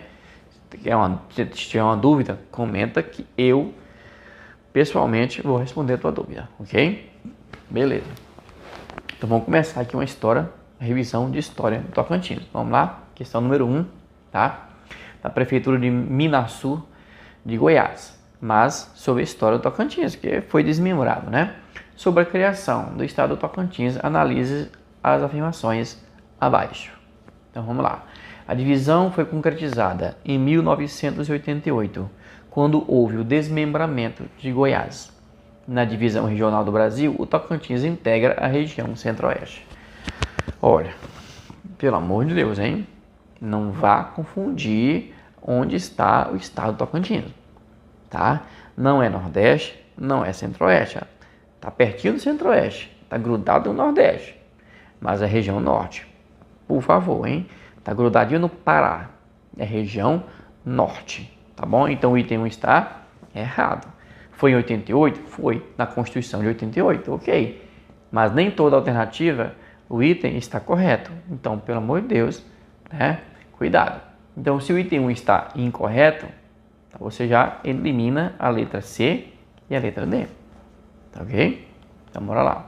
Se tiver uma dúvida, comenta que eu, pessoalmente, vou responder a tua dúvida, ok? Beleza. Então vamos começar aqui uma revisão de história do Tocantins. Vamos lá? Questão número 1, tá? Da Prefeitura de Minaçu, de Goiás. Mas sobre a história do Tocantins, que foi desmembrado, né? Sobre a criação do estado do Tocantins, analise as afirmações abaixo. Então vamos lá. A divisão foi concretizada em 1988, quando houve o desmembramento de Goiás. Na divisão regional do Brasil, o Tocantins integra a região centro-oeste. Olha, pelo amor de Deus, hein? Não vá confundir onde está o estado do Tocantins. Tá? Não é Nordeste, não é Centro-Oeste. Tá pertinho do Centro-Oeste, Está grudado no Nordeste, mas é região Norte. Por favor, hein? Está grudadinho no Pará. É região Norte, tá bom? Então o item 1 está errado. Foi em 88? Foi, na Constituição de 88, ok. Mas nem toda alternativa, o item está correto. Então, pelo amor de Deus, né? Cuidado. Então, se o item 1 está incorreto, você já elimina a letra C e a letra D. Tá ok? Então, bora lá.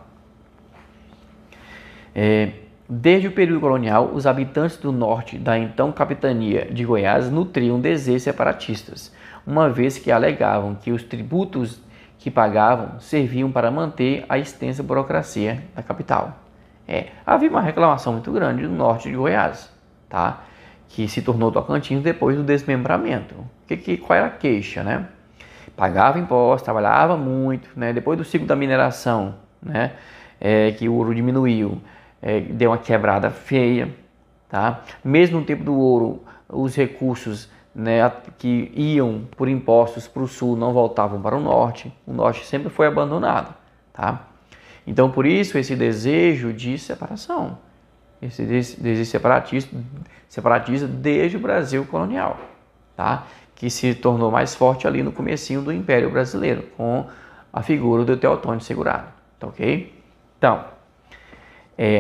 Desde o período colonial, os habitantes do norte da então capitania de Goiás nutriam desejos separatistas, uma vez que alegavam que os tributos que pagavam serviam para manter a extensa burocracia da capital. Havia uma reclamação muito grande do norte de Goiás, tá? Que se tornou Tocantins depois do desmembramento. Qual era a queixa, né? Pagava impostos, trabalhava muito, né? Depois do ciclo da mineração, né? Que o ouro diminuiu, deu uma quebrada feia, tá? Mesmo no tempo do ouro, os recursos, né, que iam por impostos para o sul não voltavam para o norte sempre foi abandonado, tá? Então, por isso, esse desejo de separação, esse desejo separatista desde o Brasil colonial, tá? Que se tornou mais forte ali no comecinho do Império Brasileiro, com a figura do Teotônio Segurado, tá ok? Então,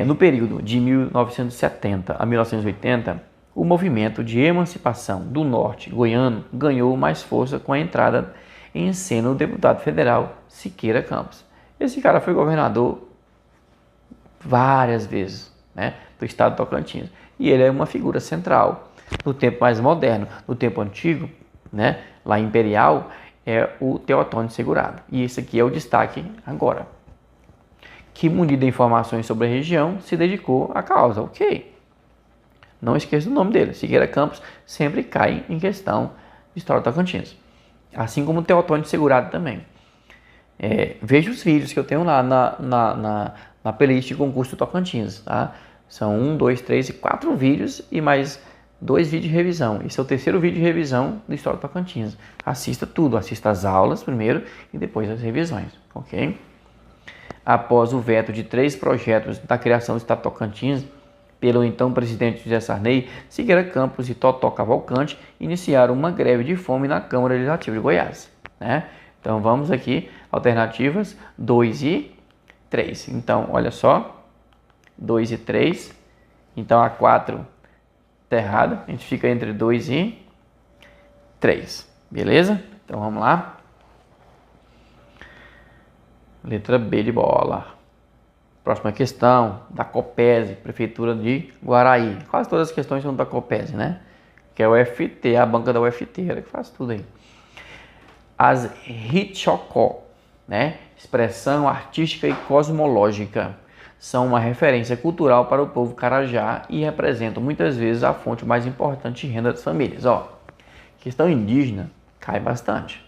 no período de 1970 a 1980, o movimento de emancipação do norte goiano ganhou mais força com a entrada em cena do deputado federal Siqueira Campos. Esse cara foi governador várias vezes, né, do estado de Tocantins. E ele é uma figura central. No tempo mais moderno, no tempo antigo, né, lá imperial, é o Teotônio Segurado. E esse aqui é o destaque agora. Que, munido de informações sobre a região, se dedicou à causa. Ok. Não esqueça o nome dele. Siqueira Campos sempre cai em questão de história do Tocantins. Assim como o Teotônio Segurado também. Veja os vídeos que eu tenho lá na playlist de concurso do Tocantins. Tá? São 1, 2, 3 e 4 vídeos e mais 2 vídeos de revisão. Esse é o terceiro vídeo de revisão da história do Tocantins. Assista tudo. Assista as aulas primeiro e depois as revisões. Ok? Após o veto de 3 projetos da criação do Estado do Tocantins, pelo então presidente José Sarney, Siqueira Campos e Totó Cavalcante iniciaram uma greve de fome na Câmara Legislativa de Goiás, né? Então vamos aqui, alternativas 2 e 3. Então, olha só, 2 e 3. Então a 4 está errada, a gente fica entre 2 e 3, beleza? Então vamos lá. Letra B de bola. Próxima questão, da Copese, Prefeitura de Guaraí. Quase todas as questões são da Copese, né? Que é o UFT, a banca da UFT, ela que faz tudo aí. As Hitchocó, né? Expressão artística e cosmológica, são uma referência cultural para o povo carajá e representam muitas vezes a fonte mais importante de renda das famílias. Questão indígena cai bastante.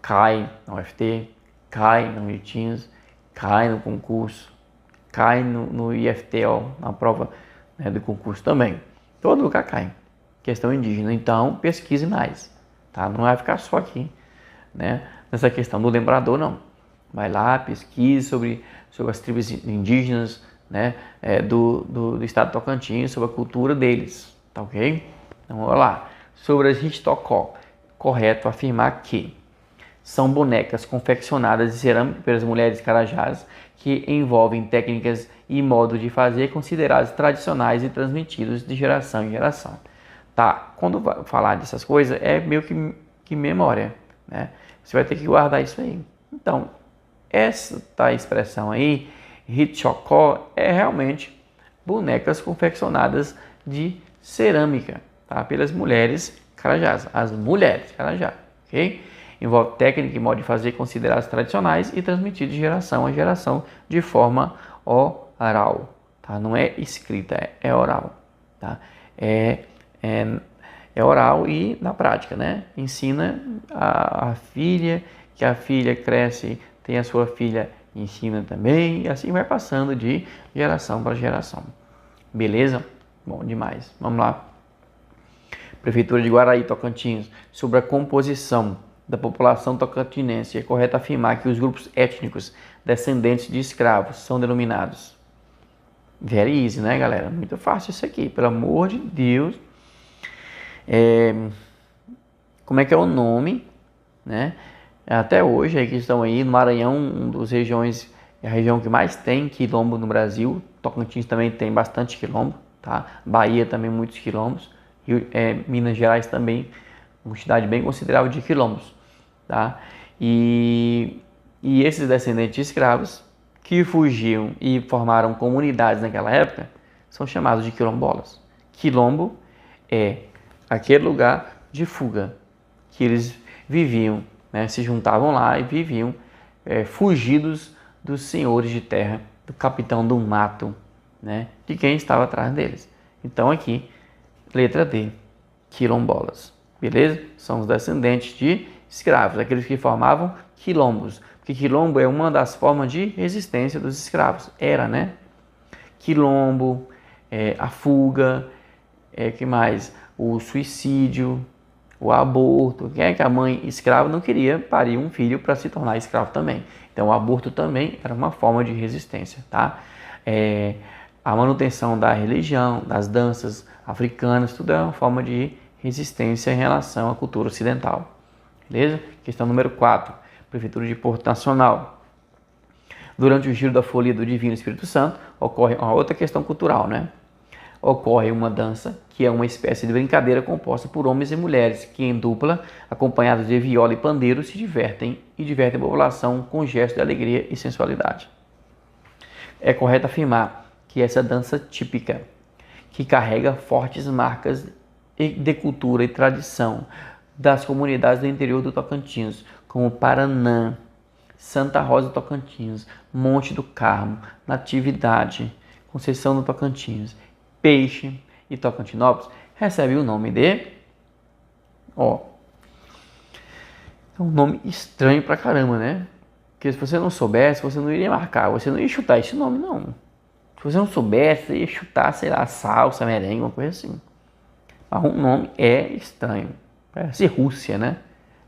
Cai na UFT, cai no ITINS, cai no concurso, cai no IFT, na prova, né, do concurso também. Todo lugar cai. Questão indígena. Então, pesquise mais. Tá? Não vai ficar só aqui, né, nessa questão do lembrador, não. Vai lá, pesquise sobre as tribos indígenas, né, do estado de Tocantins, sobre a cultura deles. Tá ok? Então, olha lá. Sobre as Hitchocó, correto afirmar que são bonecas confeccionadas de cerâmica pelas mulheres carajás que envolvem técnicas e modos de fazer considerados tradicionais e transmitidos de geração em geração. Tá, quando falar dessas coisas é meio que memória, né? Você vai ter que guardar isso aí. Então, essa expressão aí, Hitchocó, é realmente bonecas confeccionadas de cerâmica, tá? Pelas mulheres carajás, as mulheres carajás, ok? Envolve técnica e modo de fazer considerados tradicionais e transmitidos de geração a geração de forma oral, tá? Não é escrita, é oral, tá? É oral e na prática, né? Ensina a filha, que a filha cresce, tem a sua filha, ensina também, e assim vai passando de geração para geração. Beleza? Bom demais. Vamos lá. Prefeitura de Guaraí, Tocantins, sobre a composição da população tocantinense. É correto afirmar que os grupos étnicos descendentes de escravos são denominados? Very easy, né, galera? Muito fácil isso aqui, pelo amor de Deus. Como é que é o nome, né? Até hoje, aí que estão aí no Maranhão, é a região que mais tem quilombo no Brasil. Tocantins também tem bastante quilombo, tá? Bahia também muitos quilombos. Minas Gerais também, uma cidade bem considerável de quilombos, tá? E esses descendentes de escravos que fugiam e formaram comunidades naquela época são chamados de quilombolas. Quilombo é aquele lugar de fuga que eles viviam, né? Se juntavam lá e viviam fugidos dos senhores de terra, do capitão do mato, né? De quem estava atrás deles. Então aqui, letra D, quilombolas, beleza? São os descendentes de escravos, aqueles que formavam quilombos, porque quilombo é uma das formas de resistência dos escravos, né? Quilombo, a fuga, que mais? O suicídio, o aborto. Quem é que a mãe escrava não queria parir um filho para se tornar escravo também? Então o aborto também era uma forma de resistência, tá? A manutenção da religião, das danças africanas, tudo é uma forma de resistência em relação à cultura ocidental. Beleza? Questão número 4. Prefeitura de Porto Nacional. Durante o giro da folia do Divino Espírito Santo, ocorre uma outra questão cultural, né? Ocorre uma dança, que é uma espécie de brincadeira composta por homens e mulheres, que em dupla, acompanhados de viola e pandeiro, se divertem a população com gestos de alegria e sensualidade. É correto afirmar que essa dança típica, que carrega fortes marcas de cultura e tradição das comunidades do interior do Tocantins, como Paranã, Santa Rosa do Tocantins, Monte do Carmo, Natividade, Conceição do Tocantins, Peixe e Tocantinópolis, recebe o nome de... é um nome estranho pra caramba, né? Porque se você não soubesse, você não iria marcar, você não ia chutar esse nome, não. Se você não soubesse, você ia chutar, sei lá, salsa, merengue, uma coisa assim. Mas o nome é estranho. Parece Rússia, né?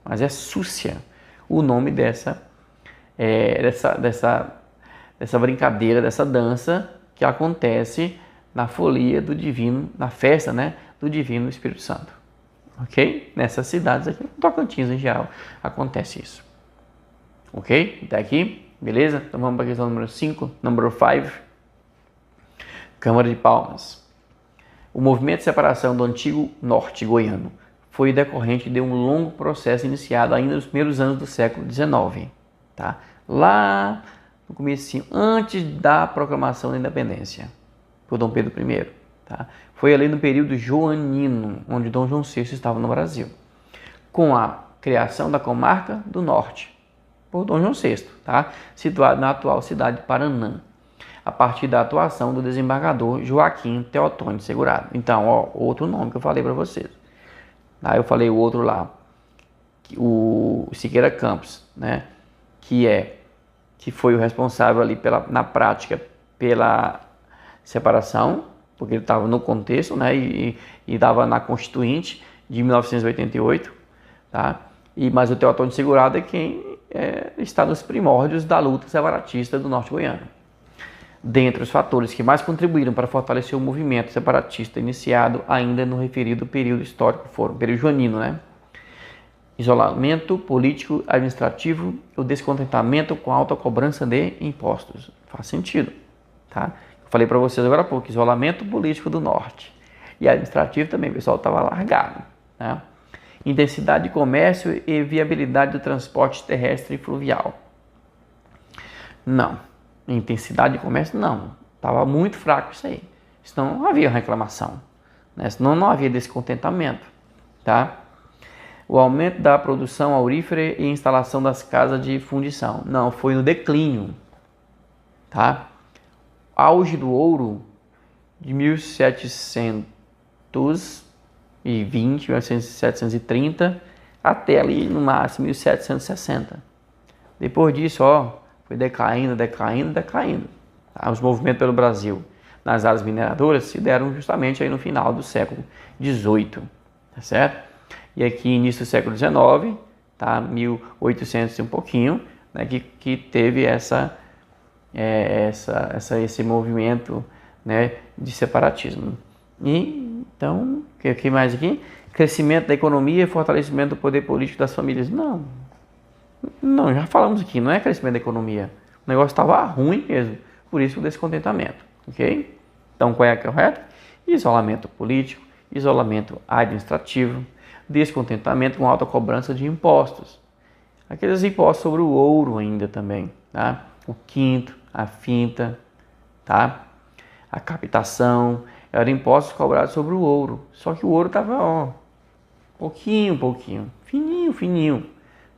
Mas é Súcia o nome dessa brincadeira, dessa dança que acontece na folia do divino, na festa, né, do Divino Espírito Santo. Ok? Nessas cidades aqui, no Tocantins em geral, acontece isso. Ok? Até aqui? Beleza? Então vamos para a questão número 5, número 5. Câmara de Palmas. O movimento de separação do antigo norte goiano foi decorrente de um longo processo iniciado ainda nos primeiros anos do século XIX, tá? Lá no começo, antes da proclamação da independência por Dom Pedro I, tá? Foi ali no período joanino, onde Dom João VI estava no Brasil, com a criação da comarca do Norte por Dom João VI, tá? Situado na atual cidade de Paranã, a partir da atuação do desembargador Joaquim Teotônio Segurado. Então, outro nome que eu falei para vocês. Eu falei o outro lá, o Siqueira Campos, né? Que foi o responsável ali na prática pela separação, porque ele estava no contexto, né? E estava na Constituinte de 1988, tá? Mas o Teotônio Segurado é quem está nos primórdios da luta separatista do Norte Goiano. Dentre os fatores que mais contribuíram para fortalecer o movimento separatista iniciado ainda no referido período histórico foram o período joanino, né? Isolamento político, administrativo e o descontentamento com a alta cobrança de impostos. Faz sentido, tá? Eu falei para vocês agora há pouco, isolamento político do norte e administrativo também, o pessoal estava largado, né? Intensidade de comércio e viabilidade do transporte terrestre e fluvial. Não. Intensidade de comércio, não. Estava muito fraco isso aí. Senão não havia reclamação, né? Senão não havia descontentamento, tá? O aumento da produção aurífera e instalação das casas de fundição. Não, foi no declínio, tá? Auge do ouro de 1720, 1730 até ali no máximo 1760. Depois disso, foi decaindo. Tá? Os movimentos pelo Brasil nas áreas mineradoras se deram justamente aí no final do século XVIII, tá certo? E aqui início do século XIX, tá? 1800 e um pouquinho, né? que teve essa esse movimento, né, de separatismo. E então, o que mais aqui? Crescimento da economia e fortalecimento do poder político das famílias. Não, já falamos aqui, não é crescimento da economia. O negócio estava ruim mesmo, por isso o descontentamento, ok? Então, qual é a correta? Isolamento político, isolamento administrativo, descontentamento com alta cobrança de impostos. Aqueles impostos sobre o ouro ainda também, tá? O quinto, a finta, tá? A captação, eram impostos cobrados sobre o ouro. Só que o ouro estava, pouquinho, fininho,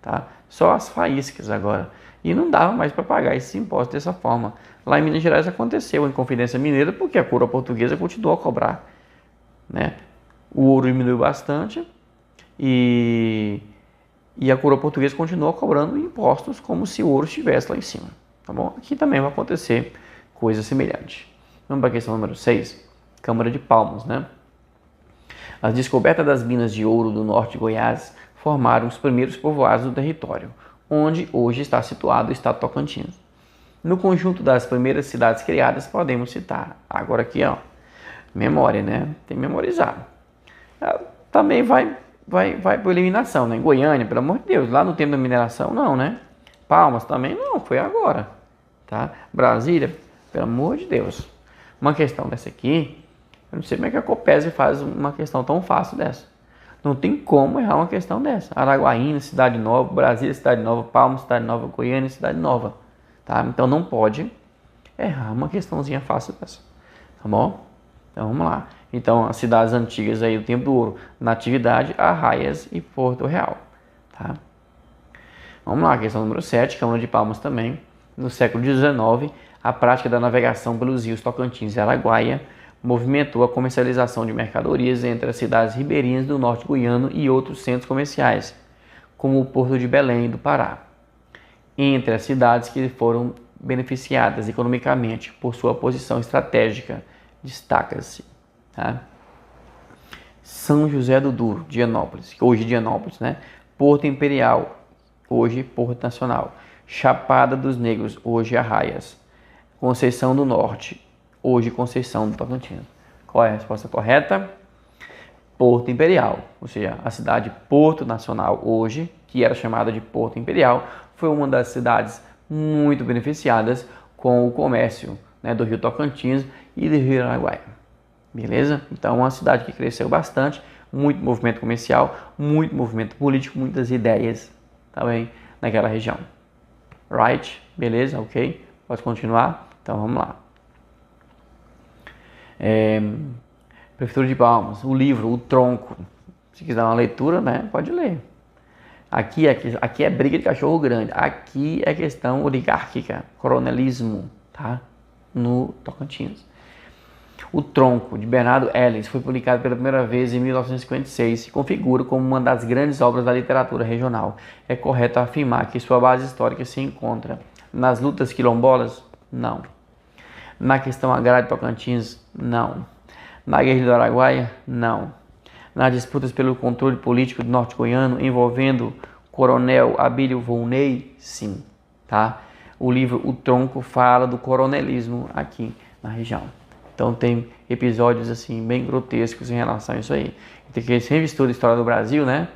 tá? Só as faíscas agora. E não dava mais para pagar esses impostos dessa forma. Lá em Minas Gerais aconteceu em Confidência Mineira porque a coroa portuguesa continuou a cobrar, né? O ouro diminuiu bastante e a coroa portuguesa continuou cobrando impostos como se o ouro estivesse lá em cima, tá bom? Aqui também vai acontecer coisa semelhante. Vamos para a questão número 6, Câmara de Palmas, né? As descobertas das minas de ouro do norte de Goiás formaram os primeiros povoados do território, onde hoje está situado o estado de Tocantins. No conjunto das primeiras cidades criadas, podemos citar, agora aqui, memória, né? Tem que memorizar. Também vai por eliminação, né? Goiânia, pelo amor de Deus, lá no tempo da mineração, não, né? Palmas também não, foi agora, tá? Brasília, pelo amor de Deus. Uma questão dessa aqui, eu não sei como é que a Copese faz uma questão tão fácil dessa. Não tem como errar uma questão dessa. Araguaína, Cidade Nova, Brasília, Cidade Nova, Palmas, Cidade Nova, Goiânia, Cidade Nova, tá? Então não pode errar uma questãozinha fácil dessa, tá bom? Então vamos lá. Então as cidades antigas aí do tempo do ouro, Natividade, Arraias e Porto Real, tá? Vamos lá, questão número 7, Câmara de Palmas também. No século XIX, a prática da navegação pelos rios Tocantins e Araguaia movimentou a comercialização de mercadorias entre as cidades ribeirinhas do norte goiano e outros centros comerciais, como o Porto de Belém do Pará. Entre as cidades que foram beneficiadas economicamente por sua posição estratégica, destaca-se, tá? São José do Duro, Dianópolis, hoje Dianópolis, né? Porto Imperial, hoje Porto Nacional. Chapada dos Negros, hoje Arraias. Conceição do Norte, hoje Conceição do Tocantins. Qual é a resposta correta? Porto Imperial, ou seja, a cidade Porto Nacional hoje, que era chamada de Porto Imperial, foi uma das cidades muito beneficiadas com o comércio, né, do Rio Tocantins e do Rio Araguaia. Beleza? Então, uma cidade que cresceu bastante, muito movimento comercial, muito movimento político, muitas ideias também naquela região. Right? Beleza? Ok? Pode continuar? Então, vamos lá. Prefeitura de Palmas, o livro, o tronco. Se quiser uma leitura, né, pode ler. Aqui é briga de cachorro grande. Aqui é questão oligárquica, coronelismo, tá? No Tocantins. O Tronco, de Bernardo Ellis, foi publicado pela primeira vez em 1956 e se configura como uma das grandes obras da literatura regional. É correto afirmar que sua base histórica se encontra nas lutas quilombolas? Não. Na questão agrária de Tocantins? Não. Na guerra do Araguaia? Não. Nas disputas pelo controle político do norte goiano envolvendo Coronel Abílio Volney? Sim. Tá? O livro O Tronco fala do coronelismo aqui na região. Então tem episódios assim bem grotescos em relação a isso aí. Tem que sempre estuda a história do Brasil, né?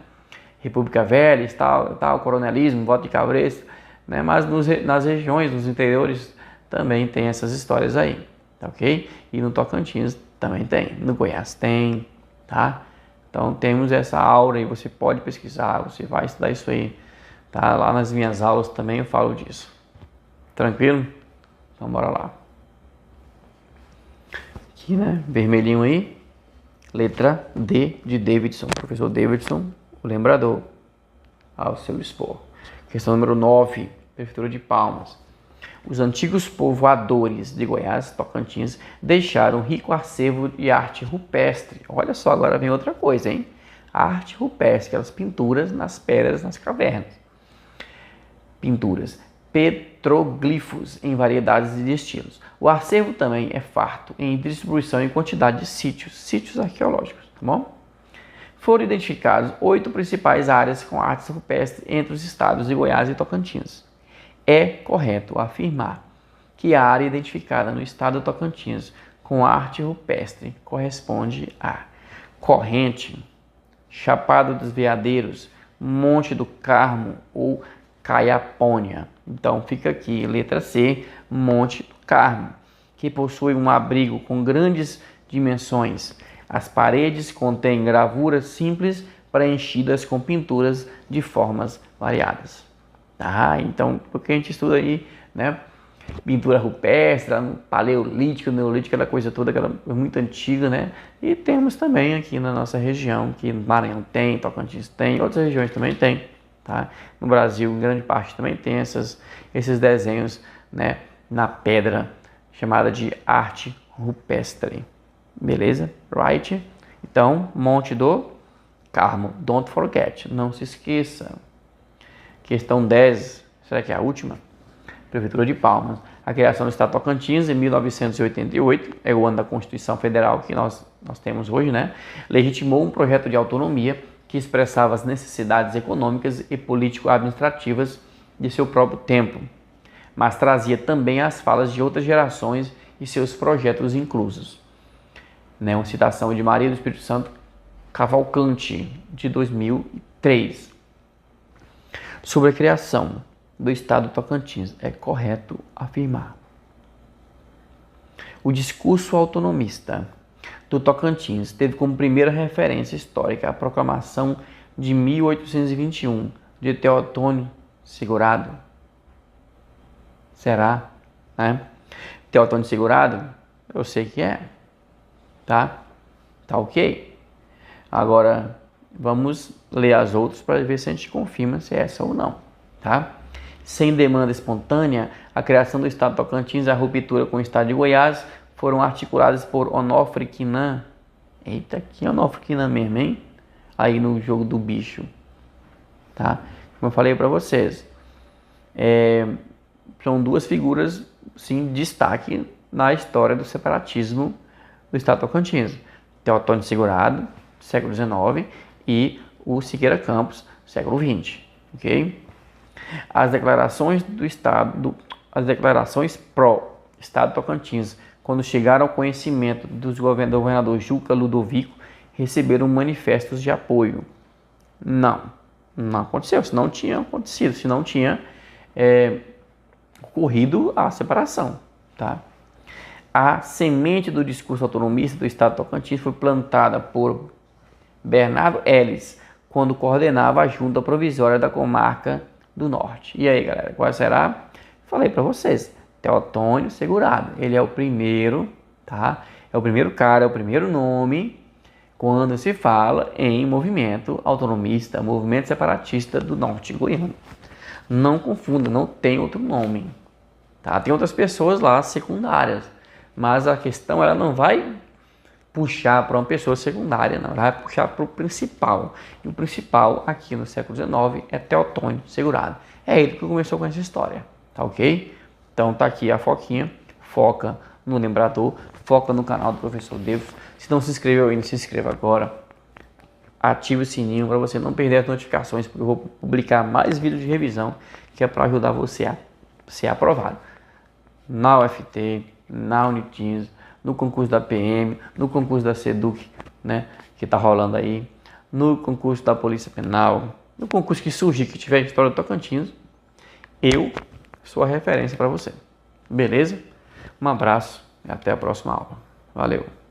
República Velha, tal, coronelismo, voto de cabresto, né? Mas nas regiões, nos interiores também tem essas histórias aí, tá ok? E no Tocantins também tem, no Goiás tem, tá? Então temos essa aura e você pode pesquisar, você vai estudar isso aí, tá? Lá nas minhas aulas também eu falo disso. Tranquilo? Então bora lá. Aqui, né? Vermelhinho aí. Letra D de Davidson. Professor Davidson, o lembrador. Ao seu dispor. Questão número 9. Prefeitura de Palmas. Os antigos povoadores de Goiás, Tocantins, deixaram um rico acervo de arte rupestre. Olha só, agora vem outra coisa, hein? A arte rupestre, aquelas pinturas nas pedras, nas cavernas. Pinturas. Petroglifos em variedades de estilos. O acervo também é farto em distribuição e quantidade de sítios arqueológicos, tá bom? Foram identificados 8 principais áreas com artes rupestres entre os estados de Goiás e Tocantins. É correto afirmar Que a área identificada no estado do Tocantins com arte rupestre corresponde a Corrente, Chapada dos Veadeiros, Monte do Carmo ou Caiapônia. Então fica aqui, letra C, Monte do Carmo, que possui um abrigo com grandes dimensões. As paredes contêm gravuras simples preenchidas com pinturas de formas variadas. Então, porque a gente estuda aí, né? Pintura rupestre, paleolítica, neolítica, aquela coisa toda, aquela muito antiga, né? E temos também aqui na nossa região, que Maranhão tem, Tocantins tem, outras regiões também tem, tá? No Brasil, em grande parte também tem esses desenhos, né? Na pedra, chamada de arte rupestre. Beleza? Right? Então, Monte do Carmo. Don't forget. Não se esqueça. Questão 10. Será que é a última? Prefeitura de Palmas. A criação do Estado Tocantins em 1988, é o ano da Constituição Federal que nós temos hoje, né? Legitimou um projeto de autonomia que expressava as necessidades econômicas e político-administrativas de seu próprio tempo, mas trazia também as falas de outras gerações e seus projetos inclusos. Né? Uma citação de Maria do Espírito Santo Cavalcante, de 2003. Sobre a criação do Estado do Tocantins, é correto afirmar: o discurso autonomista do Tocantins teve como primeira referência histórica a proclamação de 1821 de Teotônio Segurado. Será? Né? Teotônio Segurado? Eu sei que é. Tá ok? Agora, vamos ler as outras para ver se a gente confirma se é essa ou não, tá? Sem demanda espontânea, a criação do Estado Tocantins e a ruptura com o Estado de Goiás foram articuladas por Onofre Quinan. Eita, que Onofre Quinan mesmo, hein? Aí no jogo do bicho, tá? Como eu falei para vocês, são duas figuras, sim, de destaque na história do separatismo do Estado Tocantins. Teotônio Segurado, século XIX, e o Siqueira Campos, século XX, ok? As declarações pró-Estado Tocantins, quando chegaram ao conhecimento do governador Juca Ludovico, receberam manifestos de apoio. Não aconteceu, se não tinha acontecido, se não tinha ocorrido a separação, tá? A semente do discurso autonomista do Estado Tocantins foi plantada por Bernardo Ellis, quando coordenava a junta provisória da comarca do Norte. E aí, galera, qual será? Falei para vocês, Teotônio Segurado. Ele é o primeiro, tá? É o primeiro cara, é o primeiro nome quando se fala em movimento autonomista, movimento separatista do Norte goiano. Não confunda, não tem outro nome, tá? Tem outras pessoas lá secundárias, mas a questão ela não vai puxar para uma pessoa secundária, não, ela vai puxar para o principal. E o principal aqui no século XIX é Teotônio Segurado. É ele que começou com essa história, tá ok? Então tá aqui a foquinha, foca no lembrador, foca no canal do Professor Devson. Se não se inscreveu ainda, se inscreva agora. Ative o sininho para você não perder as notificações, porque eu vou publicar mais vídeos de revisão que é para ajudar você a ser aprovado na UFT, na Unitins, no concurso da PM, no concurso da SEDUC, né, que está rolando aí, no concurso da Polícia Penal, no concurso que surgir, que tiver história do Tocantins, eu sou a referência para você. Beleza? Um abraço e até a próxima aula. Valeu!